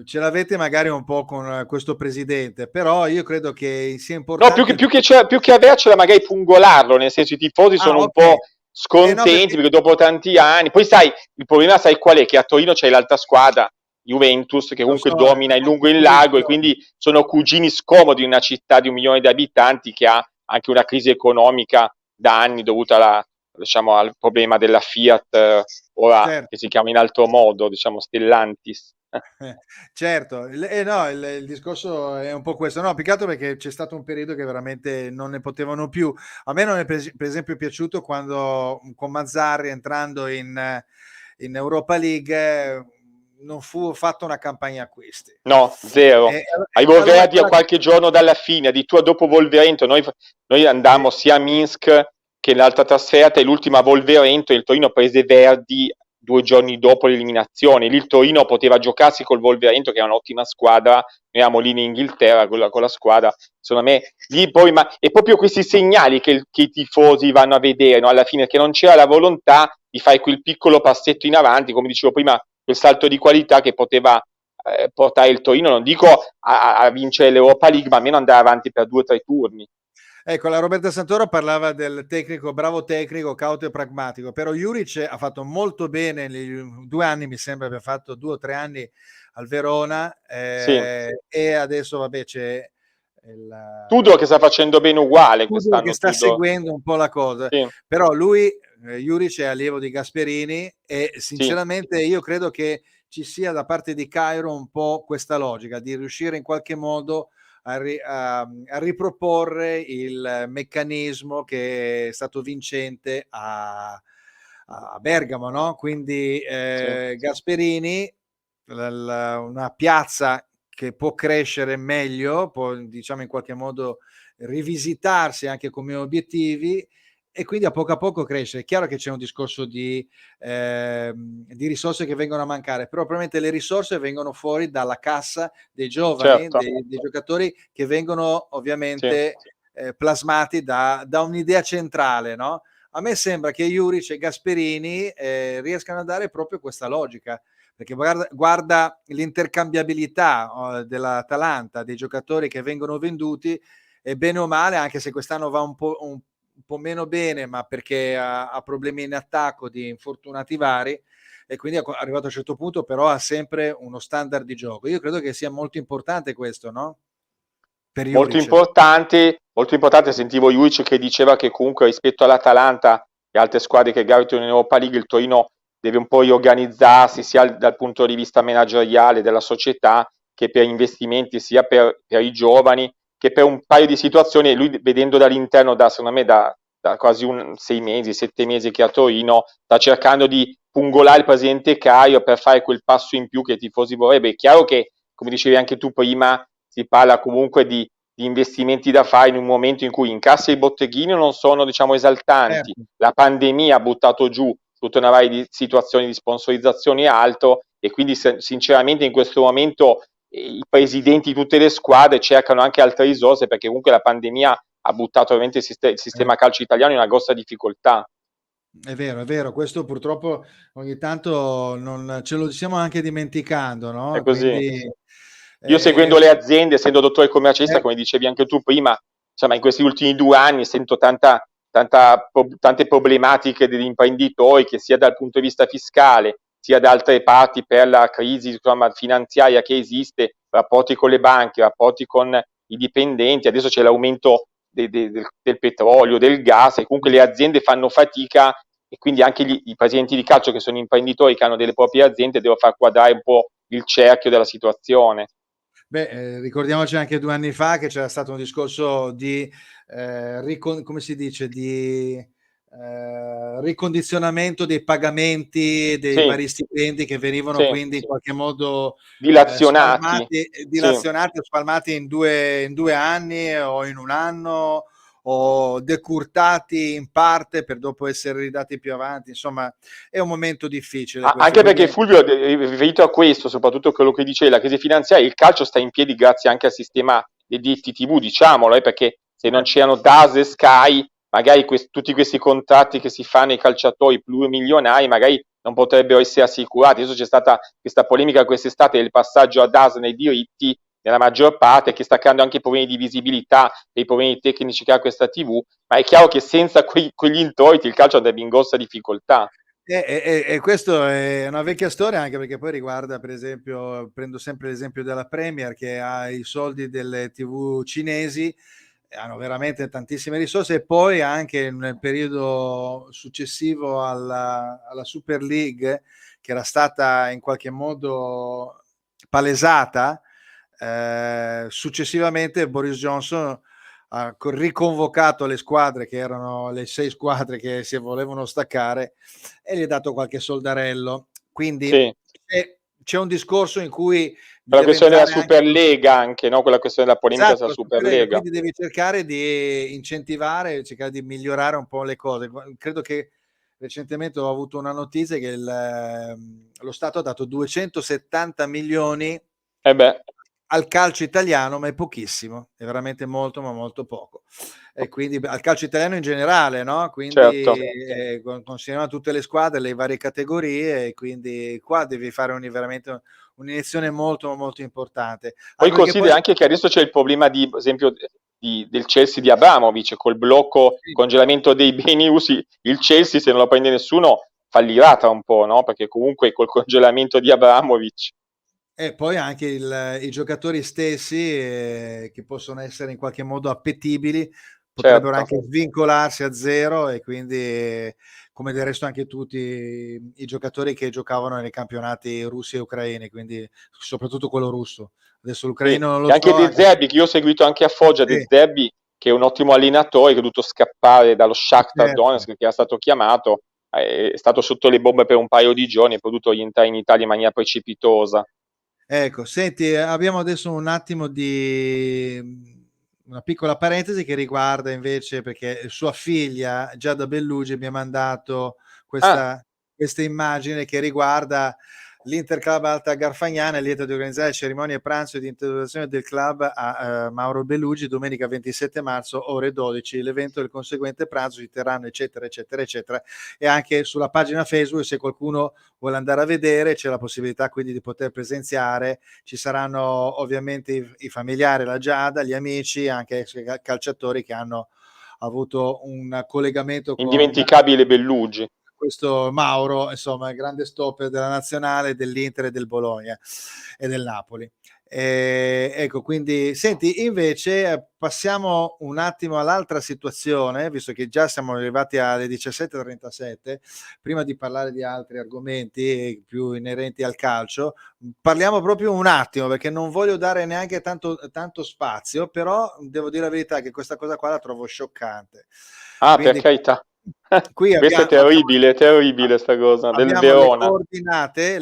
ce l'avete magari un po' con questo presidente, però io credo che sia No, importante più che avercela, magari pungolarlo, nel senso i tifosi sono un okay. po' No scontenti perché perché dopo tanti anni, poi sai, il problema sai qual è? Che a Torino c'è l'altra squadra, Juventus, che lo comunque so, è domina una in lungo e in largo e contrapposizione. quindi sono cugini scomodi in una città di 1 milione di abitanti che ha anche una crisi economica da anni dovuta diciamo, al problema della Fiat, ora che Certo. si chiama in altro modo, diciamo Stellantis. Certo, no, il discorso è un po' questo. No, più che altro perché c'è stato un periodo che veramente non ne potevano più. A me non è per esempio piaciuto quando con Mazzarri entrando in Europa League non fu fatta una campagna acquisti. No, E zero. Ai allora Volverdi a quella qualche giorno dalla fine, addirittura dopo Volverento, noi sì, andammo sia a Minsk che l'altra trasferta e l'ultima a Volverento, il Torino prese Verdi 2 giorni dopo l'eliminazione. Lì il Torino poteva giocarsi col Volverento, che era un'ottima squadra, noi eravamo lì in Inghilterra con la squadra. Secondo me, lì poi, ma è proprio questi segnali che i tifosi vanno a vedere, no? Alla fine, che non c'era la volontà di fare quel piccolo passetto in avanti, come dicevo prima, quel salto di qualità che poteva portare il Torino, non dico a vincere l'Europa League, ma almeno andare avanti per 2 o 3 turni. Ecco, la Roberta Santoro parlava del tecnico, bravo tecnico, cauto e pragmatico, però Juric ha fatto molto bene negli 2 anni, mi sembra abbia fatto 2 o 3 anni al Verona, Sì. e adesso vabbè c'è il Tudor che sta facendo bene uguale Tudor che quest'anno, sta Tudor. seguendo un po' la cosa, Sì, però lui, Juric è allievo di Gasperini e sì, sinceramente io credo che ci sia da parte di Cairo un po' questa logica di riuscire in qualche modo a riproporre il meccanismo che è stato vincente a Bergamo, no? Quindi sì, Gasperini, una piazza che può crescere meglio, può diciamo in qualche modo rivisitarsi anche come obiettivi e quindi a poco crescere. È chiaro che c'è un discorso di risorse che vengono a mancare, però probabilmente le risorse vengono fuori dalla cassa dei giovani, certo, dei giocatori che vengono sì. ovviamente plasmati da un'idea centrale, no? A me sembra che Juric e Gasperini riescano a dare proprio questa logica, perché guarda l'intercambiabilità dell'Atalanta, dei giocatori che vengono venduti, e bene o male, anche se quest'anno va un po' meno bene, ma perché ha problemi in attacco di infortunati vari, e quindi arrivato a un certo punto però ha sempre uno standard di gioco. Io credo che sia molto importante questo, no? Per Juric. Molto importante, sentivo Juic che diceva che comunque rispetto all'Atalanta e altre squadre che gareggiano in Europa League, il Torino deve un po' riorganizzarsi sia dal punto di vista manageriale della società che per investimenti, sia per i giovani che per un paio di situazioni. Lui vedendo dall'interno, secondo me da quasi 6 mesi, 7 mesi che a Torino, sta cercando di pungolare il presidente Caio per fare quel passo in più che i tifosi vorrebbero. È chiaro che, come dicevi anche tu prima, si parla comunque di investimenti da fare in un momento in cui incassi e botteghini non sono, diciamo, esaltanti, Certo. la pandemia ha buttato giù tutta una varia di situazioni di sponsorizzazione e altro, e quindi sinceramente in questo momento i presidenti di tutte le squadre cercano anche altre risorse, perché comunque la pandemia ha buttato ovviamente il sistema calcio italiano in una grossa difficoltà. È vero, questo purtroppo ogni tanto non ce lo stiamo anche dimenticando, È no? così. Quindi Io eh, seguendo le aziende, essendo dottore commercialista, eh, come dicevi anche tu prima, insomma, in questi ultimi 2 anni sento tante problematiche degli imprenditori, che sia dal punto di vista fiscale, sia da altre parti per la crisi, insomma, finanziaria che esiste, rapporti con le banche, rapporti con i dipendenti, adesso c'è l'aumento del petrolio, del gas, e comunque le aziende fanno fatica, e quindi anche i presidenti di calcio che sono imprenditori, che hanno delle proprie aziende, devono far quadrare un po' il cerchio della situazione. beh, ricordiamoci anche 2 anni fa che c'era stato un discorso di, come si dice, di, ricondizionamento dei pagamenti dei Sì, vari stipendi che venivano sì, quindi in qualche modo, dilazionati. spalmati Sì. dilazionati o spalmati in 2 anni o in 1 anno o decurtati in parte per dopo essere ridati più avanti. Insomma, è un momento difficile questo, Anche perché quindi Fulvio, riferito a questo, soprattutto quello che dice la crisi finanziaria, il calcio sta in piedi grazie anche al sistema dei diritti TV, diciamolo, perché se non c'erano DAS e Sky, magari tutti questi contratti che si fanno ai calciatori plurimilionari, magari non potrebbero essere assicurati. Adesso c'è stata questa polemica quest'estate del passaggio a DAS nei diritti, nella maggior parte, che sta creando anche problemi di visibilità e i problemi tecnici che ha questa TV, ma è chiaro che senza quegli introiti il calcio andrebbe in grossa difficoltà. e questo è una vecchia storia, anche perché poi riguarda, per esempio, prendo sempre l'esempio della Premier che ha i soldi delle TV cinesi, hanno veramente tantissime risorse, e poi anche nel periodo successivo alla Super League, che era stata in qualche modo palesata, successivamente Boris Johnson ha riconvocato le squadre, che erano le 6 squadre che si volevano staccare, e gli ha dato qualche soldarello. Quindi Sì. c'è un discorso in cui Per la deve questione della entrare anche Superlega anche, no? Quella questione della polemica esatto, sulla la Superlega, Superlega. quindi devi cercare di incentivare, cercare di migliorare un po' le cose. Credo che recentemente ho avuto una notizia che lo Stato ha dato 270 milioni Eh beh, al calcio italiano, ma è pochissimo, è veramente molto, ma molto poco. E quindi al calcio italiano in generale, no? Quindi certo. consideriamo tutte le squadre, le varie categorie, e quindi qua devi fare veramente un'iniezione molto, molto importante. Poi Anche perché poi considera anche che adesso c'è il problema di, per esempio, del Chelsea di Abramovich, col blocco, Sì. congelamento dei beni russi, il Chelsea, se non lo prende nessuno, fallirà tra un po', no? Perché comunque col congelamento di Abramovich. E poi anche i giocatori stessi, che possono essere in qualche modo appetibili, potrebbero Certo. anche svincolarsi a zero, e quindi, come del resto anche tutti i giocatori che giocavano nei campionati russi e ucraini, quindi soprattutto quello russo. Adesso Sì. l'ucraino non lo E anche so, De anche Zerbi, che io ho seguito anche a Foggia, De sì, Zerbi, che è un ottimo allenatore, che è dovuto scappare dallo Shakhtar certo. Donetsk, che era stato chiamato, è stato sotto le bombe per un paio di giorni, è potuto rientrare in Italia in maniera precipitosa. Ecco, senti, abbiamo adesso un attimo di una piccola parentesi che riguarda invece, perché sua figlia Giada Bellugi mi ha mandato Ah, questa immagine che riguarda l'Inter Club Alta Garfagnana, è lieta di organizzare cerimonia e pranzo di introduzione del club a Mauro Bellugi domenica 27 marzo ore 12. L'evento e il conseguente pranzo si terranno eccetera eccetera eccetera, e anche sulla pagina Facebook, se qualcuno vuole andare a vedere, c'è la possibilità quindi di poter presenziare. Ci saranno ovviamente i familiari, la Giada, gli amici, anche calciatori che hanno avuto un collegamento con indimenticabile Bellugi. questo Mauro, insomma, il grande stopper della nazionale, dell'Inter e del Bologna e del Napoli. Ecco, quindi senti, invece passiamo un attimo all'altra situazione, visto che già siamo arrivati alle 17:37, prima di parlare di altri argomenti più inerenti al calcio, parliamo proprio un attimo, perché non voglio dare neanche tanto spazio, però devo dire la verità che questa cosa qua la trovo scioccante. Ah, per Quindi carità. qui Questa è terribile sta cosa, del abbiamo le Verona.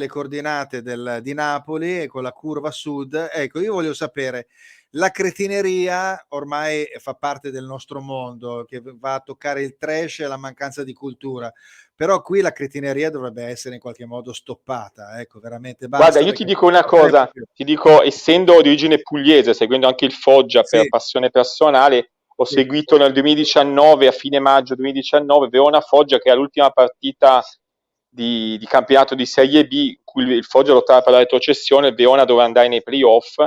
coordinate di Napoli, e con la curva sud. Ecco, io voglio sapere, la cretineria ormai fa parte del nostro mondo, che va a toccare il trash e la mancanza di cultura, però qui la cretineria dovrebbe essere in qualche modo stoppata, ecco, veramente Guarda, basta, io ti perché dico una non ne può cosa, più. ti dico, essendo di origine pugliese, seguendo anche il Foggia per Sì, passione personale, ho sì, seguito nel 2019, a fine maggio 2019, Verona-Foggia, che è l'ultima partita di campionato di Serie B, in cui il Foggia lottava per la retrocessione, il Verona doveva andare nei playoff,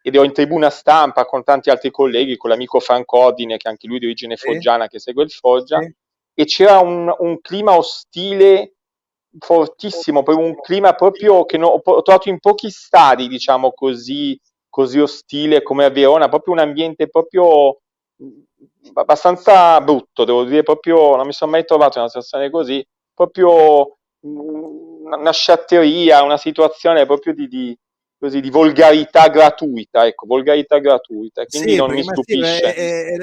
ed ero in tribuna stampa con tanti altri colleghi, con l'amico Franco Ordine, che anche lui è di origine sì, foggiana, che segue il Foggia, sì. e c'era un clima ostile fortissimo, poi un clima proprio che ho trovato in pochi stadi, diciamo così, così ostile come a Verona, proprio un ambiente proprio abbastanza brutto, devo dire, proprio non mi sono mai trovato in una situazione così, proprio una sciatteria, una situazione proprio così, di volgarità gratuita, ecco, volgarità gratuita, quindi Sì, non mi perché ma sì, stupisce.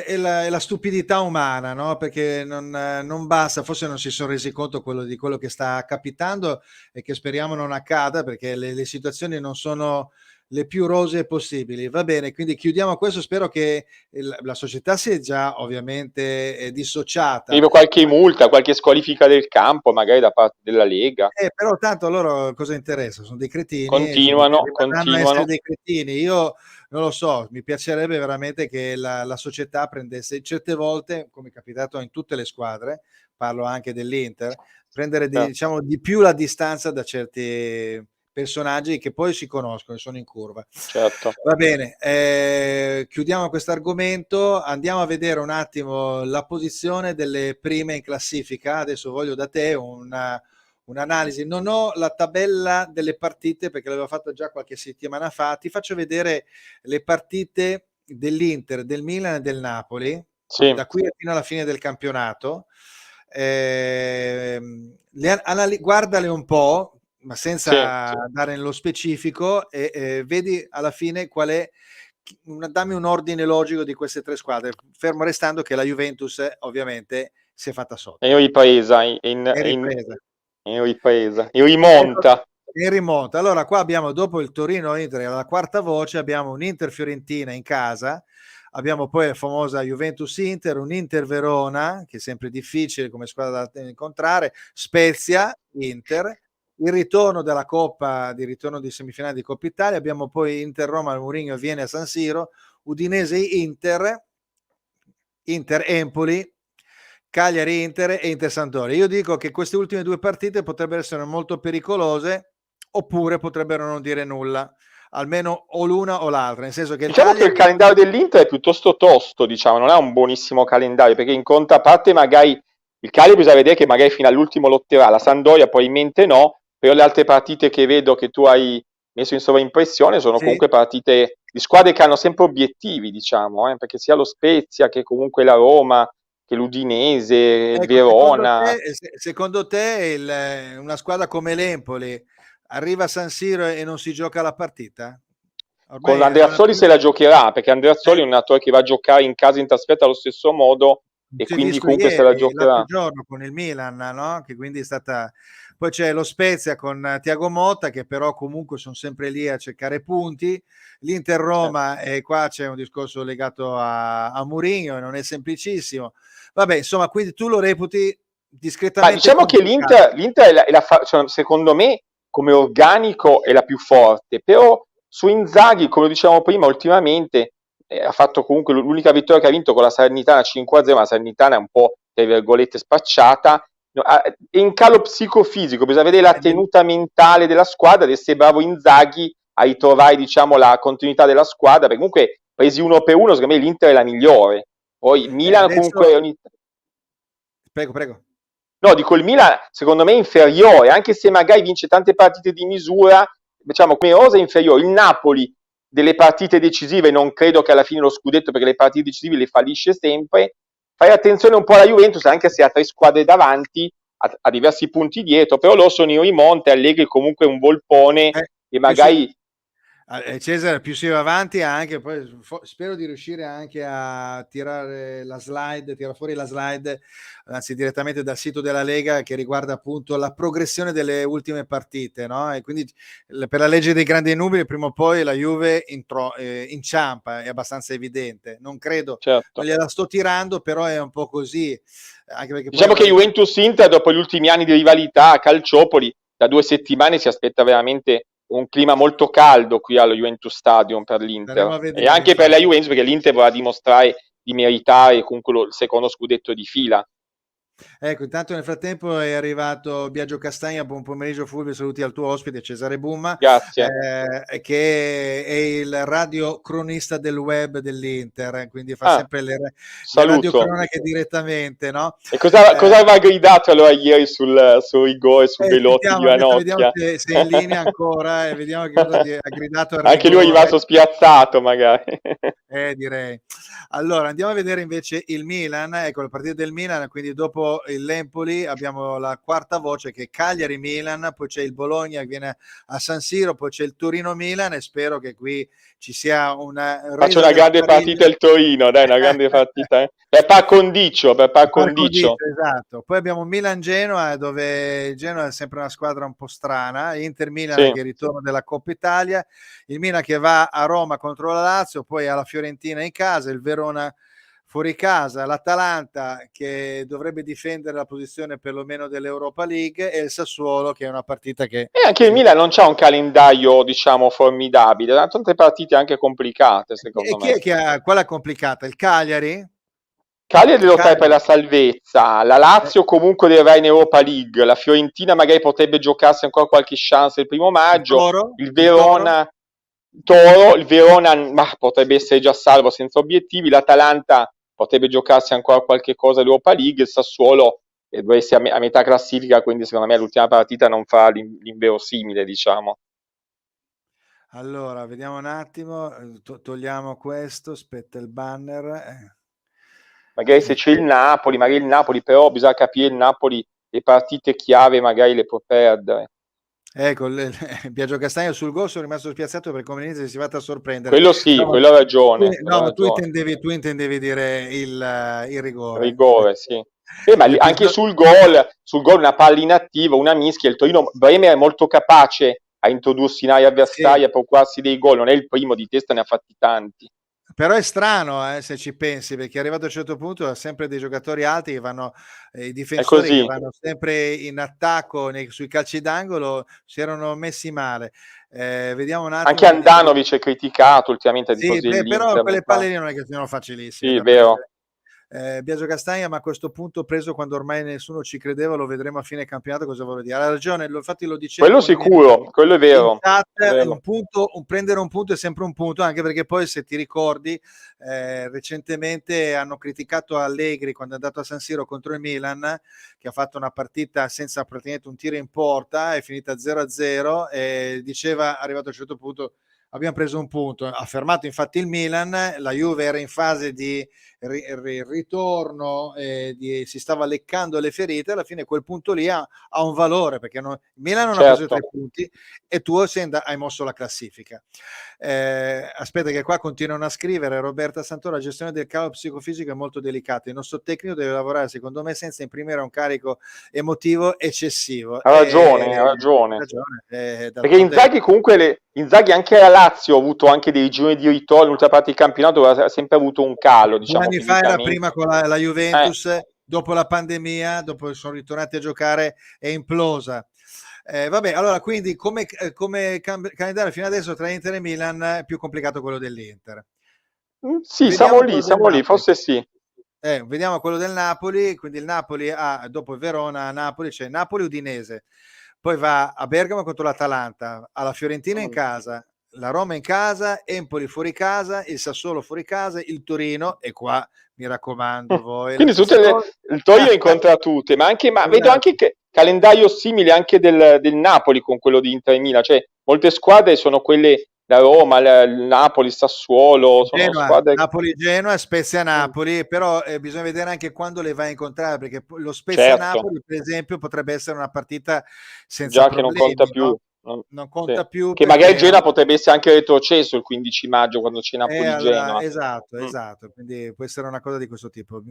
è la stupidità umana, no, perché non basta, forse non si son resi conto di quello che sta capitando, e che speriamo non accada, perché le situazioni non sono le più rosee possibili. Va bene, quindi chiudiamo questo, spero che la società si è già ovviamente, dissociata. Arriva qualche multa, qualche squalifica del campo, magari da parte della Lega. Però tanto a loro cosa interessa? Sono dei cretini, Continuano, rimarranno a essere continuano. dei cretini. Io non lo so, mi piacerebbe veramente che la società prendesse certe volte, come è capitato in tutte le squadre, parlo anche dell'Inter, prendere Certo. diciamo di più la distanza da certi personaggi che poi si conoscono e sono in curva. Certo. Va bene, chiudiamo questo argomento, andiamo a vedere un attimo la posizione delle prime in classifica. Adesso voglio da te un'analisi. Non ho la tabella delle partite perché l'avevo fatta già qualche settimana fa. Ti faccio vedere le partite dell'Inter, del Milan e del Napoli Sì, da qui fino alla fine del campionato. Guardale un po', ma sì. senza andare nello specifico, e vedi alla fine qual è. Dammi un ordine logico di queste tre squadre, fermo restando che la Juventus ovviamente si è fatta È in sotto. ripresa, È ripresa. in ripresa, in Ecco, rimonta. in rimonta. Allora, qua abbiamo, dopo il Torino-Inter, alla quarta voce, abbiamo un Inter-Fiorentina in casa, abbiamo poi la famosa Juventus-Inter, un Inter-Verona, che è sempre difficile come squadra da incontrare, Spezia-Inter, il ritorno della Coppa, di ritorno di semifinale di Coppa Italia, abbiamo poi Inter-Roma, Mourinho viene a San Siro, Udinese-Inter, Inter-Empoli, Cagliari-Inter e Inter-Sampdoria. Io dico che queste ultime due partite potrebbero essere molto pericolose, oppure potrebbero non dire nulla. almeno o l'una o l'altra, nel senso che il Diciamo che il Cagliari... calendario dell'Inter è piuttosto tosto, diciamo, non è un buonissimo calendario, perché in contraparte magari il Cagliari bisogna vedere che magari fino all'ultimo lotterà, la Sampdoria probabilmente no, però le altre partite che vedo che tu hai messo in sovraimpressione sono Sì. comunque partite di squadre che hanno sempre obiettivi, diciamo, perché sia lo Spezia che comunque la Roma, che l'Udinese, il Ecco, Verona. secondo te una squadra come l'Empoli arriva a San Siro e non si gioca la partita? Con Ormai è Andreazzoli se la giocherà, perché Andreazzoli è un eh, attore che va a giocare in casa e in trasferta allo stesso modo e si è quindi visto comunque se la ieri, l'altro giocherà. giorno con il Milan, no? Che quindi è stata... Poi c'è lo Spezia con Thiago Motta, che però comunque sono sempre lì a cercare punti. L'Inter Certo. Roma, e qua c'è un discorso legato a Mourinho, e non è semplicissimo. Vabbè, insomma, quindi tu lo reputi Ma discretamente diciamo che complicato. l'Inter cioè, secondo me come organico è la più forte, però su Inzaghi, come dicevamo prima, ultimamente ha fatto comunque l'unica vittoria che ha vinto con la Salernitana 5-0, ma la Salernitana è un po' tra virgolette spacciata. No, è in calo psicofisico, bisogna vedere la tenuta mentale della squadra ed essere bravo Inzaghi a ritrovare diciamo, la continuità della squadra, perché comunque presi uno per uno, secondo me l'Inter è la migliore. Poi Milan Adesso, comunque prego, prego. No, dico il Milan secondo me è inferiore, anche se magari vince tante partite di misura, diciamo come rosa è inferiore. Il Napoli delle partite decisive non credo che alla fine lo scudetto, perché le partite decisive le fallisce sempre. Fai attenzione un po' alla Juventus, anche se ha 3 squadre davanti, a diversi punti dietro, però loro sono in rimonta, Allegri comunque un volpone e Più si, magari Cesare più si va avanti anche, poi spero di riuscire anche a tirare fuori la slide, anzi direttamente dal sito della Lega, che riguarda appunto la progressione delle ultime partite, no? E quindi per la legge dei grandi numeri prima o poi la Juve inciampa, è abbastanza evidente. Non credo, non certo. gliela sto tirando, però è un po' così, anche perché poi Diciamo che Juventus-Inter dopo gli ultimi anni di rivalità a Calciopoli, da 2 settimane si aspetta veramente un clima molto caldo qui allo Juventus Stadium per staremo l'Inter a e vedere, anche per infatti. la Juventus, perché l'Inter vorrà dimostrare di meritare comunque il secondo scudetto di fila. Ecco, intanto nel frattempo è arrivato Biagio Castagna, buon pomeriggio Fulvio, saluti al tuo ospite Cesare Bumma, Grazie. che è il radiocronista del web dell'Inter, quindi fa Ah, sempre le saluto. radiocronache direttamente, no? E cosa, Eh, cosa aveva gridato allora ieri sul rigore, sul Belotti di Sentiamo, adesso vediamo Ranocchia? se è in linea ancora e vediamo che cosa ha gridato al Anche lui è rigore. rimasto spiazzato magari. Direi. Allora, andiamo a vedere invece il Milan, ecco la partita del Milan, quindi dopo l'Empoli abbiamo la quarta voce che è Cagliari-Milan, poi c'è il Bologna che viene a San Siro, poi c'è il Torino-Milan e spero che qui ci sia una Faccio resa una della grande pariglia. partita il Torino, dai, una grande partita. Per par condicio, per par Par condicio, condicio. esatto. Poi abbiamo Milan-Genoa, dove il Genoa è sempre una squadra un po' strana, Inter-Milan Sì. che ritorna della Coppa Italia, il Milan che va a Roma contro la Lazio, poi alla Fiorentina in casa, il Verona fuori casa, l'Atalanta che dovrebbe difendere la posizione perlomeno dell'Europa League e il Sassuolo che è una partita che E anche il Milan non c'ha un calendario, diciamo, formidabile, ha tante partite anche complicate, e secondo chi è me. che ha quella complicata? Il Cagliari? Cagliari deve Il lottare per Cagliari. la salvezza, la Lazio comunque deve andare in Europa League, la Fiorentina magari potrebbe giocarsi ancora qualche chance il primo Il maggio, Toro? il Il Toro? Verona, Toro, il Verona potrebbe essere già salvo senza obiettivi, l'Atalanta potrebbe giocarsi ancora qualche cosa all'Europa League, il Sassuolo deve essere a metà classifica, quindi secondo me l'ultima partita non fa l'inverosimile, diciamo. Allora, vediamo un attimo, togliamo questo, aspetta il banner. Magari se c'è il Napoli, magari il Napoli, però bisogna capire il Napoli, le partite chiave magari le può perdere. Ecco, Biagio Castagno sul gol, sono rimasto spiazzato per come inizia, si è fatto a sorprendere. Quello sì, No, quello ha ragione, quello ha ma ragione. tu intendevi dire il rigore. Rigore, sì. Ma anche L'episodio... sul gol una palla inattiva, una mischia, il Torino, Bremer è molto capace a introdursi in area Sì, avversaria, a procurarsi dei gol, non è il primo di testa, ne ha fatti tanti. però è strano, se ci pensi, perché arrivato a un certo punto ha sempre dei giocatori alti che vanno, i È difensori che così. vanno sempre in attacco sui calci d'angolo, si erano messi male. Vediamo un Anche attimo, vediamo. Andanovic è criticato ultimamente ai Sì, tifosi beh, però dell'Inter, mi quelle palle fa. lì non è che sono facilissime Sì, è da vero. prendere. Biagio Castagna, ma a questo punto preso quando ormai nessuno ci credeva, lo vedremo a fine campionato, cosa vuol dire? Ha ragione, infatti lo dicevo Quello con i miei sicuro, amici quello è in vero. chat, È vero. prendere un punto è sempre un punto, anche perché poi se ti ricordi recentemente hanno criticato Allegri quando è andato a San Siro contro il Milan, che ha fatto una partita senza praticamente un tiro in porta, è finita 0-0 e diceva, arrivato a un certo punto, abbiamo preso un punto, ha fermato infatti il Milan, la Juve era in fase di ritorno, si stava leccando le ferite, alla fine quel punto lì ha un valore, perché il Milan non ha preso i 3 punti e tu hai mosso la classifica. Aspetta che qua continuano a scrivere. Roberta Santoro: la gestione del calo psicofisico è molto delicata, il nostro tecnico deve lavorare secondo me senza imprimere un carico emotivo eccessivo. Ha ragione. Perché Inzaghi comunque Inzaghi anche alla Lazio ha avuto anche dei gironi di ritorno, l'ultima parte di campionato ha sempre avuto un calo, diciamo. 2 anni fa era prima con la Juventus, dopo la pandemia, dopo sono ritornati a giocare, è implosa. Vabbè, allora quindi come calendario fino adesso tra Inter e Milan è più complicato quello dell'Inter. Sì, siamo lì, forse sì. Vediamo quello del Napoli, quindi il Napoli dopo il Verona a Napoli c'è Napoli-Udinese, poi va a Bergamo contro l'Atalanta, alla Fiorentina in casa, la Roma in casa, Empoli fuori casa, il Sassuolo fuori casa, il Torino, e qua mi raccomando voi. Quindi il Torino incontra tutte, ma vedo anche che calendario simile anche del Napoli con quello di Inter e Milan, cioè molte squadre sono quelle da Roma, il Napoli, il Sassuolo, sono squadre... Napoli-Genoa, Spezia-Napoli, però bisogna vedere anche quando le vai a incontrare, perché lo Spezia-Napoli per esempio potrebbe essere una partita senza problemi, che non conta più. No? Non conta più, che magari Genoa potrebbe essere anche retrocesso il 15 maggio quando c'è Napoli-Genoa. Esatto, quindi può essere una cosa di questo tipo.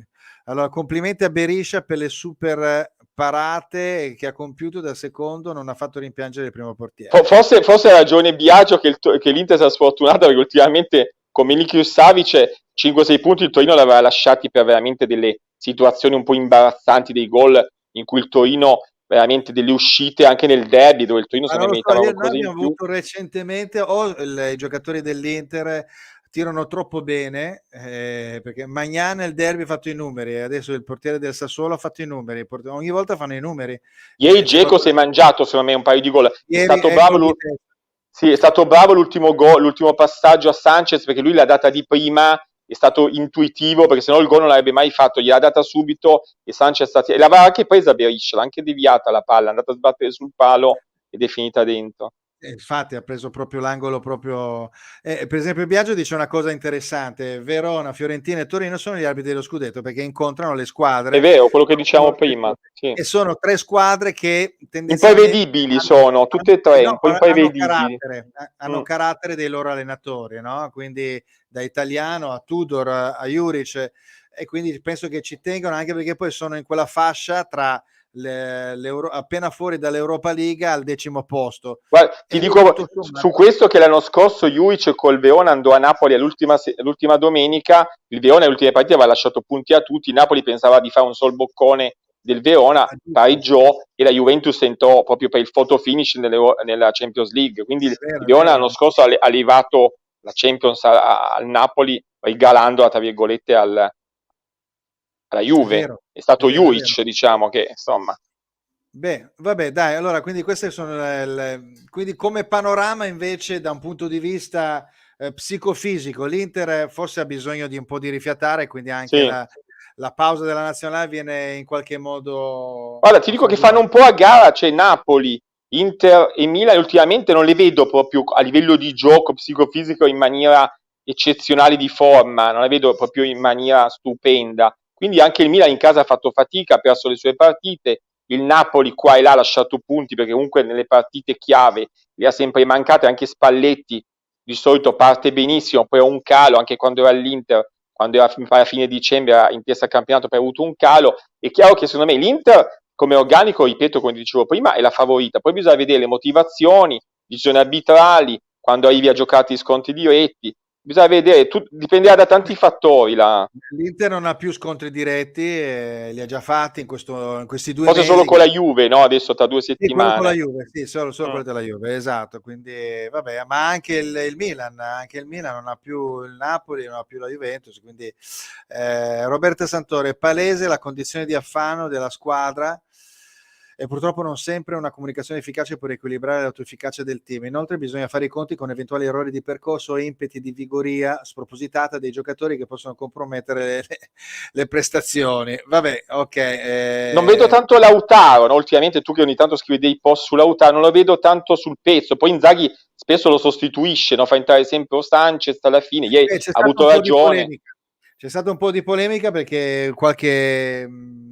Allora, complimenti a Beriscia per le super parate che ha compiuto da secondo, non ha fatto rimpiangere il primo portiere. Forse ha ragione Biagio che l'Inter si è sfortunata, perché ultimamente con Miličić Savić 5-6 punti il Torino l'aveva lasciati per veramente delle situazioni un po' imbarazzanti, dei gol in cui il Torino veramente delle uscite anche nel derby dove il Torino se ne meritava qualcosa in più. Abbiamo avuto recentemente i giocatori dell'Inter tirano troppo bene, perché Magnà nel derby ha fatto i numeri, adesso il portiere del Sassuolo ha fatto i numeri, ogni volta fanno i numeri. Ieri Dzeko si è mangiato secondo me un paio di gol, è stato bravo l'ultimo passaggio a Sanchez, perché lui l'ha data di prima, è stato intuitivo, perché sennò il gol non l'avrebbe mai fatto, gliel'ha data subito e Sanchez l'aveva anche presa Beriscia, l'ha anche deviata la palla, è andata a sbattere sul palo ed è finita dentro. Infatti ha preso proprio l'angolo proprio. Per esempio Biagio dice una cosa interessante: Verona, Fiorentina e Torino sono gli arbitri dello scudetto, perché incontrano le squadre. È vero, quello che dicevamo prima, sì. E sono 3 squadre che tendenzialmente imprevedibili sono, tutte e tre, un po' imprevedibili. Hanno carattere dei loro allenatori, no? Quindi da Italiano a Tudor a Juric, e quindi penso che ci tengano, anche perché poi sono in quella fascia tra appena fuori dall'Europa League al 10° posto. Guarda, ti dico su questo che l'anno scorso Juric col Verona andò a Napoli all'ultima domenica, il Verona alle ultime partite aveva lasciato punti a tutti, Napoli pensava di fare un sol boccone del Verona, pareggiò e la Juventus entrò proprio per il photo finish nella Champions League, quindi il Verona l'anno scorso ha levato la Champions al Napoli, regalandola tra virgolette alla Juve. È stato Juric, diciamo, che insomma. Beh, vabbè, dai, allora quindi queste sono quindi come panorama invece da un punto di vista psicofisico, l'Inter forse ha bisogno di un po' di rifiatare, quindi anche la pausa della nazionale viene in qualche modo... Guarda, ti dico che fanno un po' a gara, c'è Napoli, Inter e Milan, ultimamente non le vedo proprio a livello di gioco psicofisico in maniera eccezionale di forma, non le vedo proprio in maniera stupenda, quindi anche il Milan in casa ha fatto fatica, ha perso le sue partite, il Napoli qua e là ha lasciato punti, perché comunque nelle partite chiave le ha sempre mancate, anche Spalletti di solito parte benissimo, poi ha un calo, anche quando era all'Inter, quando era a fine dicembre era in testa al campionato, poi ha avuto un calo. È chiaro che secondo me l'Inter come organico, ripeto, come dicevo prima, è la favorita, poi bisogna vedere le motivazioni, decisioni arbitrali, quando arrivi a giocare gli scontri diretti, bisogna vedere, dipenderà da tanti fattori. L'Inter non ha più scontri diretti, li ha già fatti in questi 2 Forse solo mesi. con la Juve, no? Adesso tra 2 Sì, quello con la settimane. Juve, sì, solo quello della Juve, esatto. Quindi, vabbè, ma anche il Milan non ha più il Napoli, non ha più la Juventus. Quindi, Roberto Santoro, è palese la condizione di affanno della squadra e purtroppo non sempre una comunicazione efficace può riequilibrare l'autoefficacia del team. Inoltre, bisogna fare i conti con eventuali errori di percorso o impeti di vigoria spropositata dei giocatori che possono compromettere le prestazioni. Vabbè, ok. Non vedo tanto Lautaro, no? Ultimamente tu che ogni tanto scrivi dei post su Lautaro, non lo vedo tanto sul pezzo. Poi Inzaghi spesso lo sostituisce, no? Fa entrare sempre Sanchez alla fine. Ieri C'è ha stato avuto un po' di ragione. polemica. C'è stato un po' di polemica perché qualche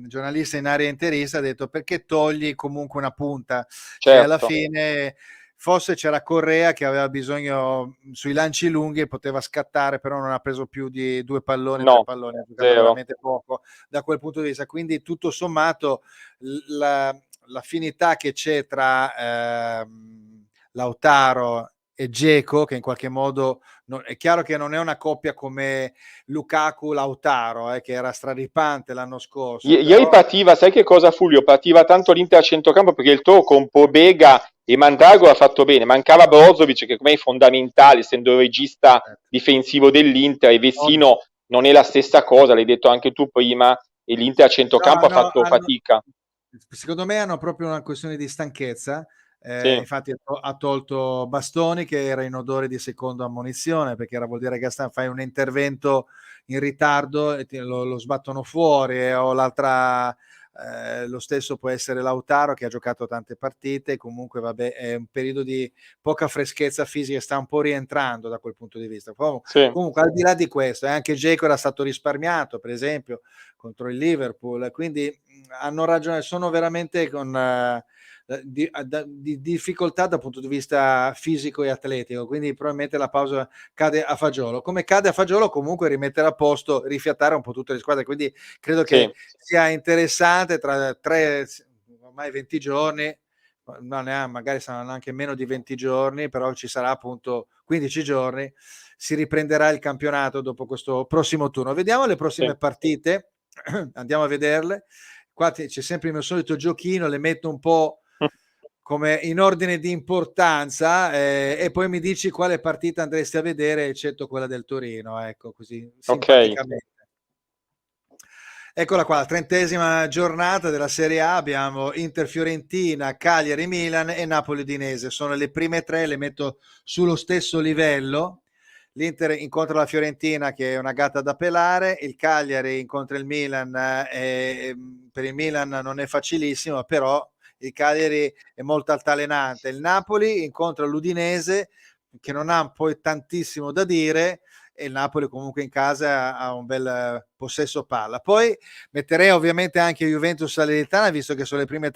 giornalista in area interista ha detto perché togli comunque una punta, cioè alla Certo, fine forse c'era Correa che aveva bisogno sui lanci lunghi e poteva scattare, però non ha preso più di 2 palloni, 3 no, palloni, ha giocato zero. veramente poco da quel punto di vista. Quindi tutto sommato l'affinità che c'è tra Lautaro e Dzeko, che in qualche modo è chiaro che non è una coppia come Lukaku-Lautaro, che era straripante l'anno scorso, Ieri però partiva, sai che cosa Fulvio? Partiva tanto l'Inter a centrocampo perché il Toro con Pobega e Mandrago ha fatto bene. Mancava Brozovic che come è fondamentale, essendo il regista difensivo dell'Inter, e Vecino non è la stessa cosa, l'hai detto anche tu prima, e l'Inter a centrocampo ha fatto fatica. secondo me hanno proprio una questione di stanchezza. Sì, Infatti ha tolto Bastoni che era in odore di seconda ammonizione, perché vuol dire che fai un intervento in ritardo e lo sbattono fuori, o l'altra lo stesso può essere Lautaro che ha giocato tante partite. Comunque vabbè, è un periodo di poca freschezza fisica, sta un po' rientrando da quel punto di vista. sì. Comunque al di là di questo, anche Dzeko era stato risparmiato per esempio contro il Liverpool, quindi hanno ragione, sono veramente con di difficoltà dal punto di vista fisico e atletico, quindi probabilmente la pausa cade a fagiolo. Come cade a fagiolo comunque rimettere a posto, rifiatare un po' tutte le squadre, quindi credo che Sì, sia interessante tra 3, ormai 20 giorni, magari saranno anche meno di 20 giorni, però ci sarà appunto 15 giorni, si riprenderà il campionato dopo questo prossimo turno. Vediamo le prossime sì. partite, andiamo a vederle. Qua c'è sempre il mio solito giochino, le metto un po' come in ordine di importanza, e poi mi dici quale partita andresti a vedere, eccetto quella del Torino, ecco, così Ok, simpaticamente. Eccola qua, la 30ª giornata della Serie A, abbiamo Inter-Fiorentina, Cagliari-Milan e Napoli-Udinese. Sono le prime 3, le metto sullo stesso livello. L'Inter incontra la Fiorentina che è una gatta da pelare, il Cagliari incontra il Milan, per il Milan non è facilissimo, però il Cagliari è molto altalenante. Il Napoli incontra l'Udinese che non ha poi tantissimo da dire, e il Napoli comunque in casa ha un bel possesso palla. Poi metterei ovviamente anche Juventus Salernitana, visto che sono le prime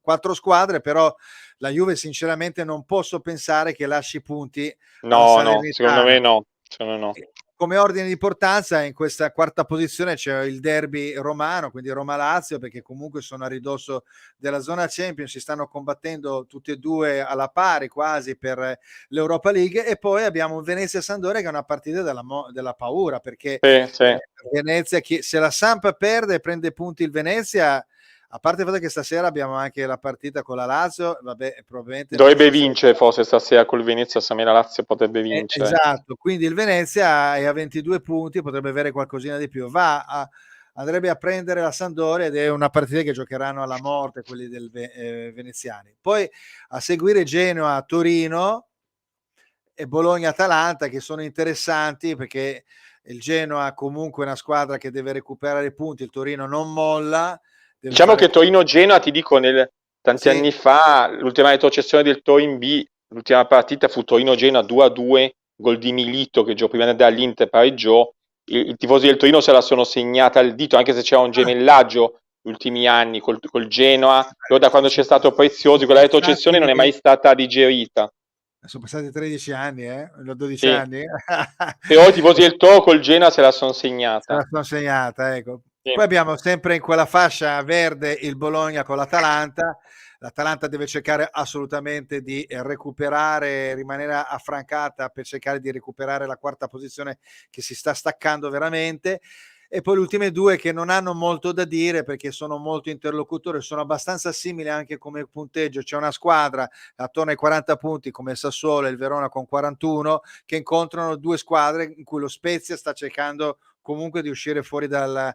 4 squadre, però la Juve sinceramente non posso pensare che lasci punti alla no, no, secondo me Salernitana. no. Secondo me no. Come ordine di importanza in questa quarta posizione c'è il derby romano, quindi Roma-Lazio, perché comunque sono a ridosso della zona Champions, si stanno combattendo tutti e due alla pari quasi per l'Europa League, e poi abbiamo Venezia-Sampdoria che è una partita della paura, perché Sì, sì. Venezia, se la Samp perde e prende punti il Venezia, a parte il fatto che stasera abbiamo anche la partita con la Lazio, vabbè, probabilmente non Dovrebbe so se vincere forse stasera col Venezia, se me la Lazio potrebbe vincere. esatto, quindi il Venezia è a 22 punti, potrebbe avere qualcosina di più. Andrebbe a prendere la Sampdoria ed è una partita che giocheranno alla morte quelli veneziani. Poi a seguire Genoa, Torino e Bologna-Atalanta, che sono interessanti perché il Genoa comunque è una squadra che deve recuperare punti, il Torino non molla, deve Diciamo fare che Torino-Genoa, ti dico, tanti sì, anni fa, l'ultima retrocessione del Toro in B, l'ultima partita fu Torino-Genoa 2-2, gol di Milito che prima di andare all'Inter pareggiò. I tifosi del Torino se la sono segnata al dito, anche se c'era un gemellaggio negli ultimi anni col Genoa, però da quando c'è stato Preziosi, quella retrocessione non è mai stata digerita. sono passati 13 anni, 12 Sì. anni. Però i tifosi del Toro col Genoa se la sono Se segnata. la sono segnata, ecco. Sì. Poi abbiamo sempre in quella fascia verde il Bologna con l'Atalanta. L'Atalanta deve cercare assolutamente di recuperare, rimanere affrancata per cercare di recuperare la quarta posizione che si sta staccando veramente. E poi le ultime due che non hanno molto da dire perché sono molto interlocutori, sono abbastanza simili anche come punteggio. C'è una squadra attorno ai 40 punti come il Sassuolo e il Verona con 41 che incontrano due squadre in cui lo Spezia sta cercando comunque di uscire fuori dal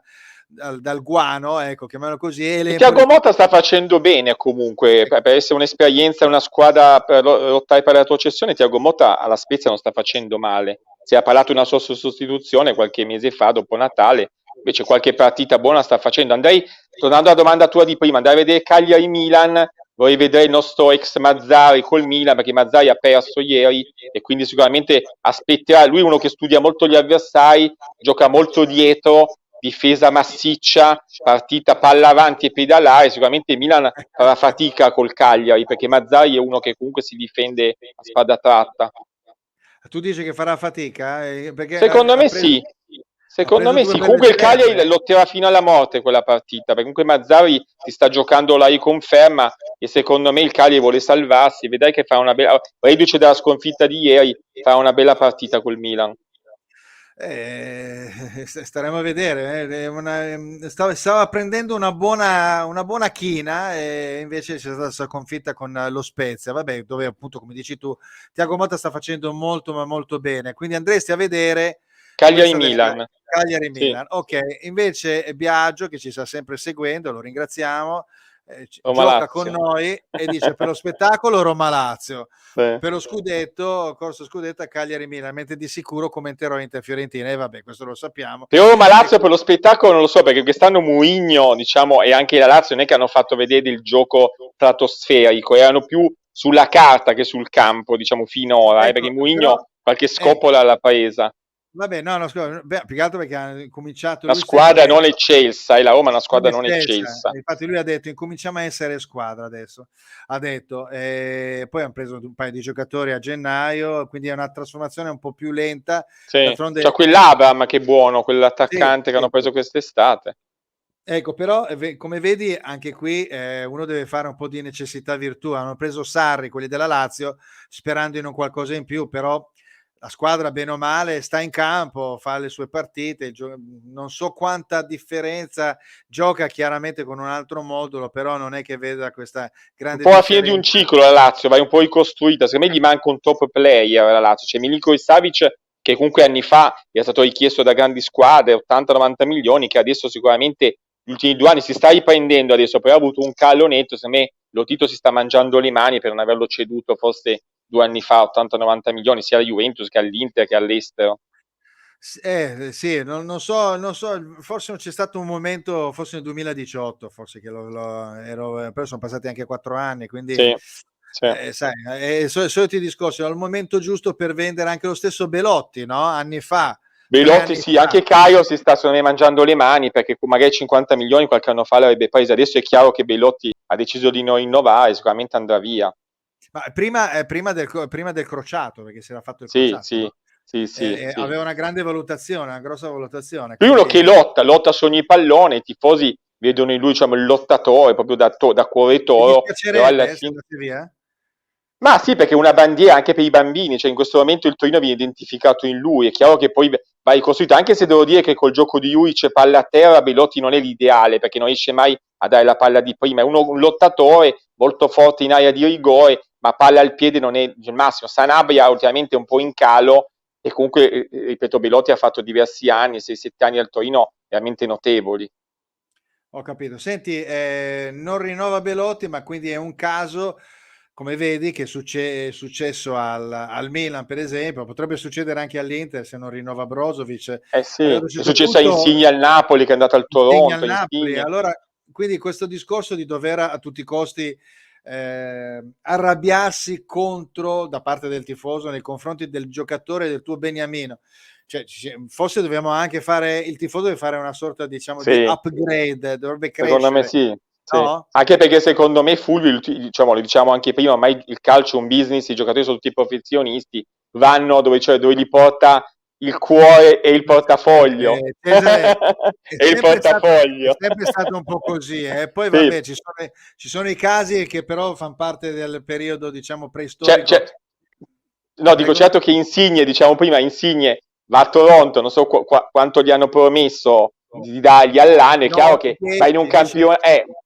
guano, ecco, chiamiamolo così. E Thiago Motta sta facendo bene comunque, per essere un'esperienza, una squadra per lottare per la retrocessione. Thiago Motta alla Spezia non sta facendo male. Si è parlato di una sua sostituzione qualche mese fa, dopo Natale, invece qualche partita buona sta facendo. Andrei, tornando alla domanda tua di prima, andare a vedere Cagliari-Milan, vorrei vedere il nostro ex Mazzari col Milan, perché Mazzari ha perso ieri e quindi sicuramente aspetterà. Lui è uno che studia molto gli avversari, gioca molto dietro, difesa massiccia, partita palla avanti e pedalare. Sicuramente Milan farà fatica col Cagliari, perché Mazzari è uno che comunque si difende a spada tratta. Tu dici che farà fatica? Perché Secondo ha me preso, sì. ha Secondo preso me due sì. belle Comunque il sberle. Cagliari lotterà fino alla morte quella partita, perché comunque Mazzari si sta giocando la riconferma e secondo me il Cagliari vuole salvarsi. Vedrai che fa una bella, reduce dalla sconfitta di ieri, farà una bella partita col Milan. Eh, staremo a vedere. Stava prendendo una buona china e invece c'è stata questa sconfitta con lo Spezia, vabbè, dove appunto, come dici tu, Thiago Motta sta facendo molto ma molto bene. Quindi andresti a vedere questa del Cagliari-Milan. Sì, Cagliari-Milan. Ok, invece Biagio, che ci sta sempre seguendo, lo ringraziamo, gioca con Roma-Lazio. noi e dice per lo spettacolo Roma-Lazio. Sì. Per lo scudetto, corso scudetto a Cagliari-Milan, mentre di sicuro commenterò Inter-Fiorentina e vabbè, questo lo sappiamo. Per Roma-Lazio E per lo spettacolo non lo so, perché quest'anno Mourinho, diciamo, e anche la Lazio non è che hanno fatto vedere del gioco stratosferico, erano più sulla carta che sul campo, diciamo, finora, perché ecco, però Mourinho qualche ecco, scopola l'ha presa. vabbè, no, no, scusa, beh, più che altro perché ha cominciato, La lui squadra sempre non eccelsa, e la Roma è una non squadra non eccelsa, eccelsa. infatti lui ha detto incominciamo a essere squadra adesso, ha detto, poi hanno preso un paio di giocatori a gennaio, quindi è una trasformazione un po' più lenta, Sì, c'è d'altronde quell'Abram che è buono, sì, quell'attaccante che hanno sì. preso quest'estate. Ecco, però come vedi anche qui uno deve fare un po' di necessità virtù. Hanno preso Sarri, quelli della Lazio, sperando in un qualcosa in più, però la squadra bene o male sta in campo, fa le sue partite, non so quanta differenza, gioca chiaramente con un altro modulo, però non è che veda questa Un grande po' la fine di un differenza. ciclo la Lazio, vai un po' ricostruita. Secondo me gli manca un top player alla Lazio. C'è Milinkovic Savic che comunque anni fa è stato richiesto da grandi squadre, 80-90 milioni, che adesso sicuramente gli ultimi 2 anni si sta riprendendo adesso, però ha avuto un calo netto. Secondo me Lotito si sta mangiando le mani per non averlo ceduto forse 2 anni fa 80-90 milioni, sia alla Juventus che all'Inter che all'estero. Sì, non so, forse non c'è stato un momento, forse nel 2018, forse che però sono passati anche 4 anni, quindi Sì, sì. sai, soliti discorsi, al momento giusto per vendere anche lo stesso Belotti, no? Anni fa, tre Belotti anni sì, fa. anche Caio si sta secondo me mangiando le mani, perché magari 50 milioni qualche anno fa l'avrebbe preso. Adesso è chiaro che Belotti ha deciso di non rinnovare, sicuramente andrà via. Ma prima del crociato, perché si era fatto il Sì, crociato, sì, no? sì, sì, sì. Aveva una grande valutazione, una grossa valutazione, Lui è uno che quindi lotta su ogni pallone, i tifosi vedono in lui, diciamo, il lottatore, proprio da cuore ti toro, però alla dispiacerebbe se fine. andasse via? Ma sì, perché è una bandiera anche per i bambini, cioè in questo momento il Torino viene identificato in lui, è chiaro che poi va ricostruito, anche se devo dire che col gioco di Juric palla a terra, Belotti non è l'ideale, perché non riesce mai a dare la palla di prima, è un lottatore molto forte in area di rigore, ma palla al piede non è il massimo. Sanabria ultimamente è un po' in calo, e comunque, ripeto, Belotti ha fatto diversi anni, 6-7 anni al Torino, veramente notevoli. Ho capito. Senti, non rinnova Belotti, ma quindi è un caso, come vedi, che è successo al Milan, per esempio, potrebbe succedere anche all'Inter se non rinnova Brozovic. Eh sì, Aveva è deciso successo a tutto, Insigne al Napoli che è andato al insegna al Toronto, Napoli. Insigne. Allora, quindi questo discorso di dover a tutti i costi arrabbiarsi contro, da parte del tifoso, nei confronti del giocatore del tuo Beniamino. Cioè, forse dobbiamo anche fare, il tifoso deve fare una sorta, diciamo, di Sì, upgrade, dovrebbe secondo me crescere, sì, sì. no? Anche perché secondo me Fulvio, diciamo, lo diciamo anche prima, ormai il calcio è un business, i giocatori sono tutti professionisti, vanno dove li porta il cuore e il portafoglio. Cesare E il è portafoglio. sempre stato un po' così, Poi Sì. vabbè, ci sono i casi che però fan parte del periodo, diciamo, Cioè, preistorico. cioè- no, dico Prego? certo che Insigne, diciamo prima, Insigne va a Toronto, non so quanto gli hanno promesso di dargli all'anno, è chiaro 9, che 10, 10.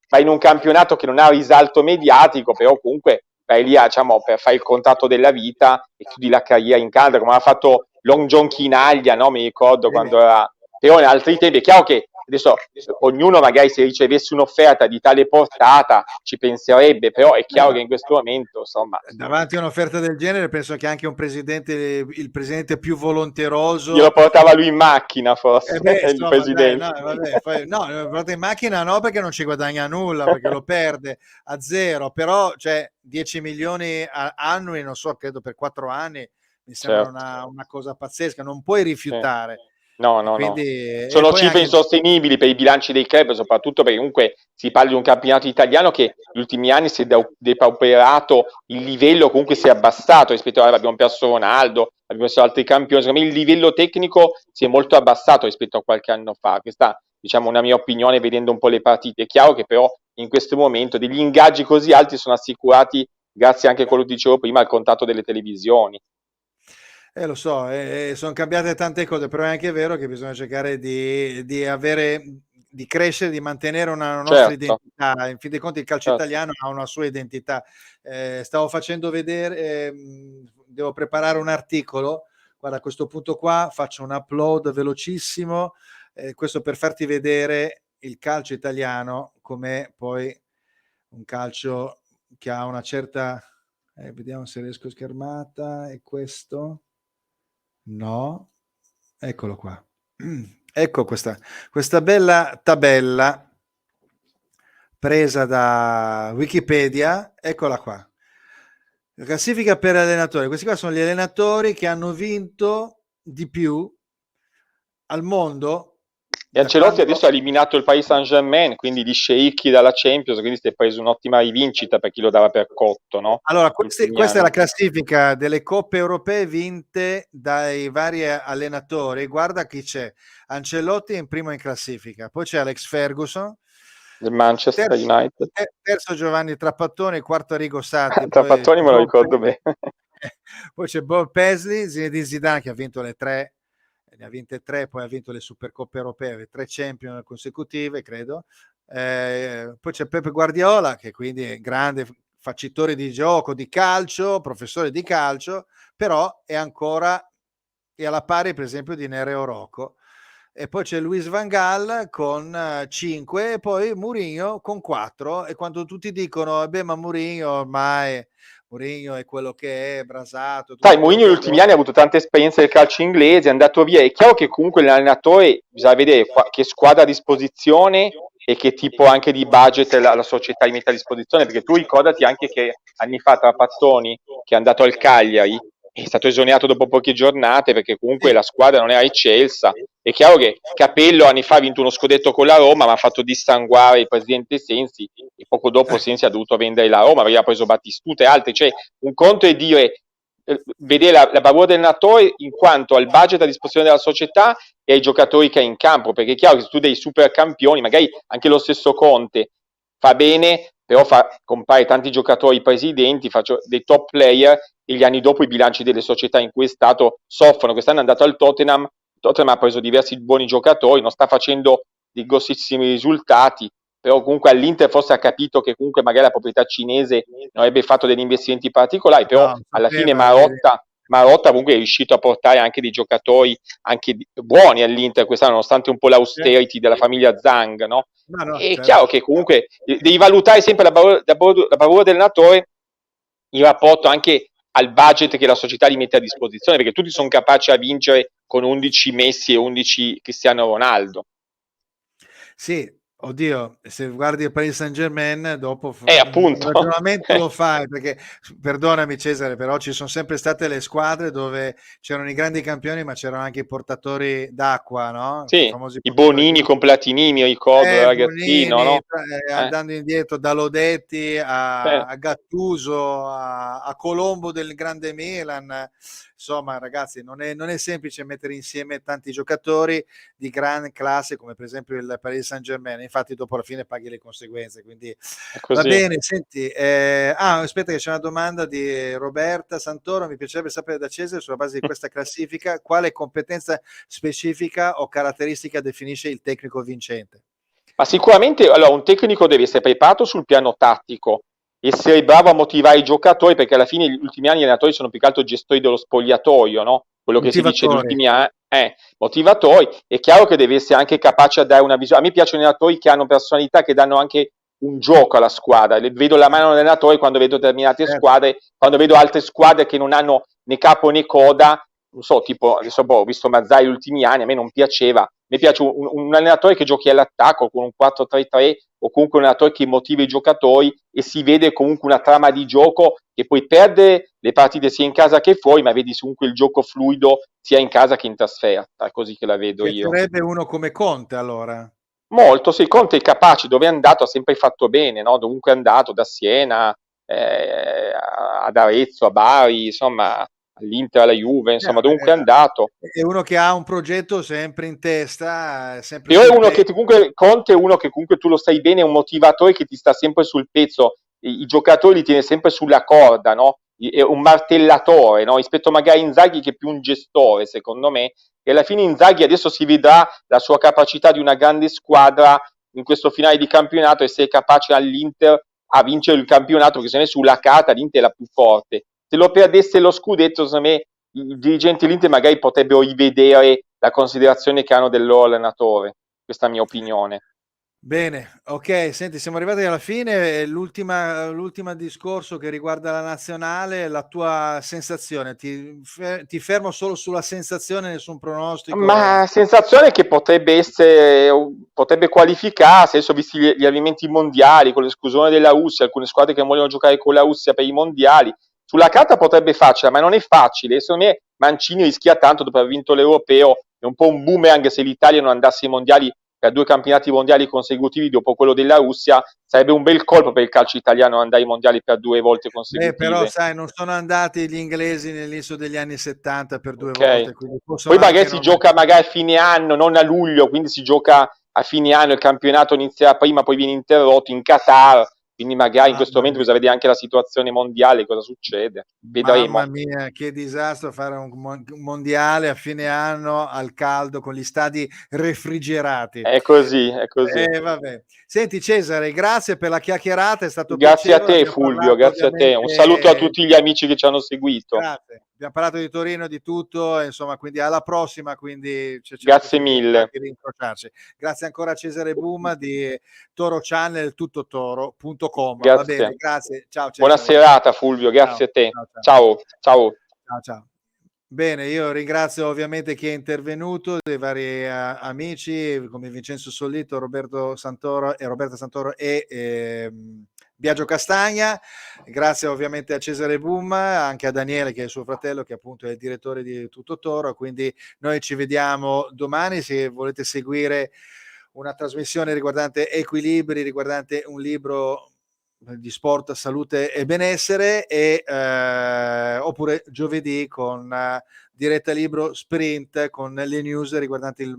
va in un campionato che non ha risalto mediatico, però comunque vai lì diciamo, per fare il contratto della vita e chiudi la carriera in Canada, come ha fatto Long John Chinaglia, no? Mi ricordo quando era... Però in altri tempi è chiaro che adesso ognuno magari se ricevesse un'offerta di tale portata ci penserebbe, però è chiaro che in questo momento, insomma... Davanti a un'offerta del genere, penso che anche un presidente, il presidente più Glielo volonteroso. portava lui in macchina, forse, il Insomma, dai, no, presidente. vabbè, no, vado in macchina no, perché non ci guadagna nulla, perché lo perde a zero, però, cioè, 10 milioni annui, non so, credo per 4 anni, mi sembra Certo, una cosa pazzesca, non puoi sì. rifiutare. No, E no, no. quindi, e Sono poi cifre anche, insostenibili per i bilanci dei club, soprattutto perché comunque si parla di un campionato italiano che negli ultimi anni si è depauperato, il livello comunque si è abbassato rispetto a abbiamo perso Ronaldo, abbiamo perso altri campioni, secondo me il livello tecnico si è molto abbassato rispetto a qualche anno fa. Questa, diciamo, una mia opinione vedendo un po' le partite. È chiaro che però in questo momento degli ingaggi così alti sono assicurati grazie anche a quello che dicevo prima, al contatto delle televisioni. lo so, sono cambiate tante cose, però è anche vero che bisogna cercare di avere, di crescere, di mantenere una nostra Certo, identità. In fin dei conti il calcio certo. italiano ha una sua identità. Stavo facendo vedere, devo preparare un articolo. Guarda, a questo punto qua faccio un upload velocissimo, questo per farti vedere il calcio italiano, com'è poi un calcio che ha una certa... vediamo se riesco a schermata, è questo? No, eccolo qua. Ecco questa bella tabella presa da Wikipedia, eccola qua. La classifica per allenatori. Questi qua sono gli allenatori che hanno vinto di più al mondo E da Ancelotti quando... adesso ha eliminato il Paris Saint-Germain, quindi gli sceicchi dalla Champions, quindi si è preso un'ottima rivincita per chi lo dava per cotto, no? Allora, Gli ultimi questa è la anni. classifica delle coppe europee vinte dai vari allenatori. Guarda chi c'è. Ancelotti in primo in classifica, poi c'è Alex Ferguson, Del Manchester terzo, United. terzo Giovanni Trapattoni, quarto Arrigo Sacchi, poi Trapattoni me lo ricordo bene. poi c'è Bob Paisley, Zinedine Zidane che ha vinto le tre, ne ha vinte tre, poi ha vinto le Supercoppe europee, le 3 Champions consecutive, credo. Poi c'è Pepe Guardiola, che quindi è grande facitore di gioco, di calcio, professore di calcio, però è ancora è alla pari, per esempio, di Nereo Rocco. E poi c'è Luis Van Gaal con 5 e poi Mourinho con 4. E quando tutti dicono, beh, ma Mourinho ormai, Mourinho è quello che è, brasato, tutto Sai, quello Mourinho negli che ultimi vuoi. anni ha avuto tante esperienze del calcio inglese, è andato via. È chiaro che comunque l'allenatore bisogna vedere che squadra a disposizione e che tipo anche di budget la società gli mette a disposizione, perché tu ricordati anche che anni fa Trapattoni, che è andato al Cagliari, è stato esonerato dopo poche giornate perché comunque Sì, la squadra non era eccelsa. È chiaro che Capello anni fa ha vinto uno scudetto con la Roma, ma ha fatto dissanguare il presidente Sensi e poco dopo Sensi ha dovuto vendere la Roma, aveva preso Battistuta e altri. Cioè, un conto è dire vedere la bravura del allenatore in quanto al budget a disposizione della società e ai giocatori che ha in campo, perché è chiaro che se tu dei super campioni, magari anche lo stesso Conte fa bene, però compare tanti giocatori presidenti, faccio dei top player e gli anni dopo i bilanci delle società in cui è stato soffrono. Quest'anno è andato al Tottenham, il Tottenham ha preso diversi buoni giocatori, non sta facendo dei grossissimi risultati, però comunque all'Inter forse ha capito che comunque magari la proprietà cinese non avrebbe fatto degli investimenti particolari, però no, alla fine sapeva, Marotta comunque è riuscito a portare anche dei giocatori anche buoni all'Inter quest'anno, nonostante un po' l'austerity della famiglia Zhang, no? no, no, È chiaro certo. che comunque devi valutare sempre la bravura dell'allenatore in rapporto anche al budget che la società gli mette a disposizione, perché tutti sono capaci a vincere con 11 Messi e 11 Cristiano Ronaldo. Sì, oddio, se guardi il Paris Saint-Germain, dopo un Appunto. ragionamento lo fai, perché perdonami Cesare, però ci sono sempre state le squadre dove c'erano i grandi campioni, ma c'erano anche i portatori d'acqua, no? I Sì, famosi i portatori Bonini con Platini, mi ricordo da ragazzino, Bonini, no? Eh, andando indietro da Lodetti eh, a Gattuso, a Colombo del grande Milan. insomma ragazzi non è semplice mettere insieme tanti giocatori di gran classe come per esempio il Paris Saint-Germain, infatti dopo alla fine paghi le conseguenze, quindi È va così. bene. Senti, aspetta che c'è una domanda di Roberta Santoro, mi piacerebbe sapere da Cesare sulla base di questa classifica quale competenza specifica o caratteristica definisce il tecnico vincente. Ma sicuramente allora, un tecnico deve essere preparato sul piano tattico, essere bravo a motivare i giocatori, perché alla fine negli ultimi anni gli allenatori sono più che altro gestori dello spogliatoio, no? Quello che si dice negli Motivatori. ultimi anni, motivatori. È chiaro che deve essere anche capace a dare una visione. A me piacciono allenatori che hanno personalità, che danno anche un gioco alla squadra. Vedo la mano dell'allenatore quando vedo determinate Certo. squadre, quando vedo altre squadre che non hanno né capo né coda, non so, tipo, adesso ho visto Mazzai gli ultimi anni, a me non piaceva. Mi piace un allenatore che giochi all'attacco con un 4-3-3 o comunque un allenatore che motiva i giocatori e si vede comunque una trama di gioco che poi perde le partite sia in casa che fuori, ma vedi comunque il gioco fluido sia in casa che in trasferta, è così che la vedo io. Piacerebbe uno come Conte allora. Molto, sì, Conte è capace, dove è andato ha sempre fatto bene, no? Dovunque è andato, da Siena ad Arezzo, a Bari, insomma, all'Inter, alla Juve, insomma, dovunque è andato. È uno che ha un progetto sempre in testa, sempre Però è sul uno che pezzo. comunque, Conte è uno che comunque tu lo sai bene, è un motivatore che ti sta sempre sul pezzo, i giocatori li tiene sempre sulla corda, no? È un martellatore, no? Rispetto magari a Inzaghi che è più un gestore, secondo me, e alla fine Inzaghi adesso si vedrà la sua capacità di una grande squadra in questo finale di campionato e se è capace all'Inter a vincere il campionato, perché se ne è sulla carta l'Inter è la più forte. Se lo perdesse lo scudetto, secondo me i dirigenti dell'Inter magari potrebbero rivedere la considerazione che hanno del loro allenatore. Questa è la mia opinione. Bene, ok, senti, siamo arrivati alla fine. L'ultima discorso che riguarda la nazionale, la tua sensazione, ti fermo solo sulla sensazione, nessun pronostico. Ma sensazione che potrebbe qualificarsi, adesso visti gli avvenimenti mondiali, con l'esclusione della Russia, alcune squadre che vogliono giocare con la Russia per i mondiali, sulla carta potrebbe facile, ma non è facile. Secondo me Mancini rischia tanto dopo aver vinto l'Europeo, è un po' un boomerang se l'Italia non andasse ai mondiali per 2 campionati mondiali consecutivi dopo quello della Russia, sarebbe un bel colpo per il calcio italiano andare ai mondiali per 2 volte Però consecutive. sai, non sono andati gli inglesi nell'inizio degli anni 70 per 2 Ok. volte, quindi possono Poi magari anche si non. gioca magari a fine anno, non a luglio, quindi si gioca a fine anno, il campionato inizia prima, poi viene interrotto in Qatar, quindi magari in questo Mamma momento mia. bisogna vedere anche la situazione mondiale, cosa succede. Mamma Vedremo. mia, che disastro fare un mondiale a fine anno al caldo con gli stadi refrigerati. È così, è così. Vabbè. Senti Cesare, grazie per la chiacchierata, è stato Grazie a piacevole. te Abbiamo Fulvio, parlato grazie a te. Un saluto a ovviamente. tutti gli amici che ci hanno seguito. Grazie. Abbiamo parlato di Torino, di tutto, insomma, quindi alla prossima, quindi c'è la Grazie possibilità mille. anche di incrociarci. Grazie ancora a Cesare Buma di Toro Channel, tuttotoro.com. Va bene, Grazie. grazie. Ciao Buona Cesare, grazie. serata Fulvio, Ciao, grazie a te. ciao, ciao. Ciao, ciao. Ciao, ciao. Bene, io ringrazio ovviamente chi è intervenuto, dei vari amici come Vincenzo Sollito, Roberto Santoro e Roberta Santoro e Biagio Castagna. Grazie ovviamente a Cesare Boom, anche a Daniele che è suo fratello, che appunto è il direttore di Tutto Toro. Quindi noi ci vediamo domani. Se volete seguire una trasmissione riguardante equilibri, riguardante un libro di sport, salute e benessere, oppure giovedì con diretta libro sprint con le news riguardanti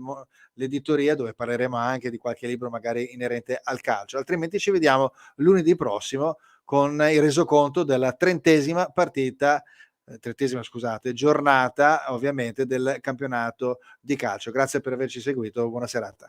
l'editoria, dove parleremo anche di qualche libro magari inerente al calcio. Altrimenti ci vediamo lunedì prossimo con il resoconto della 30ª partita, 30ª scusate, giornata ovviamente del campionato di calcio. Grazie per averci seguito, buona serata.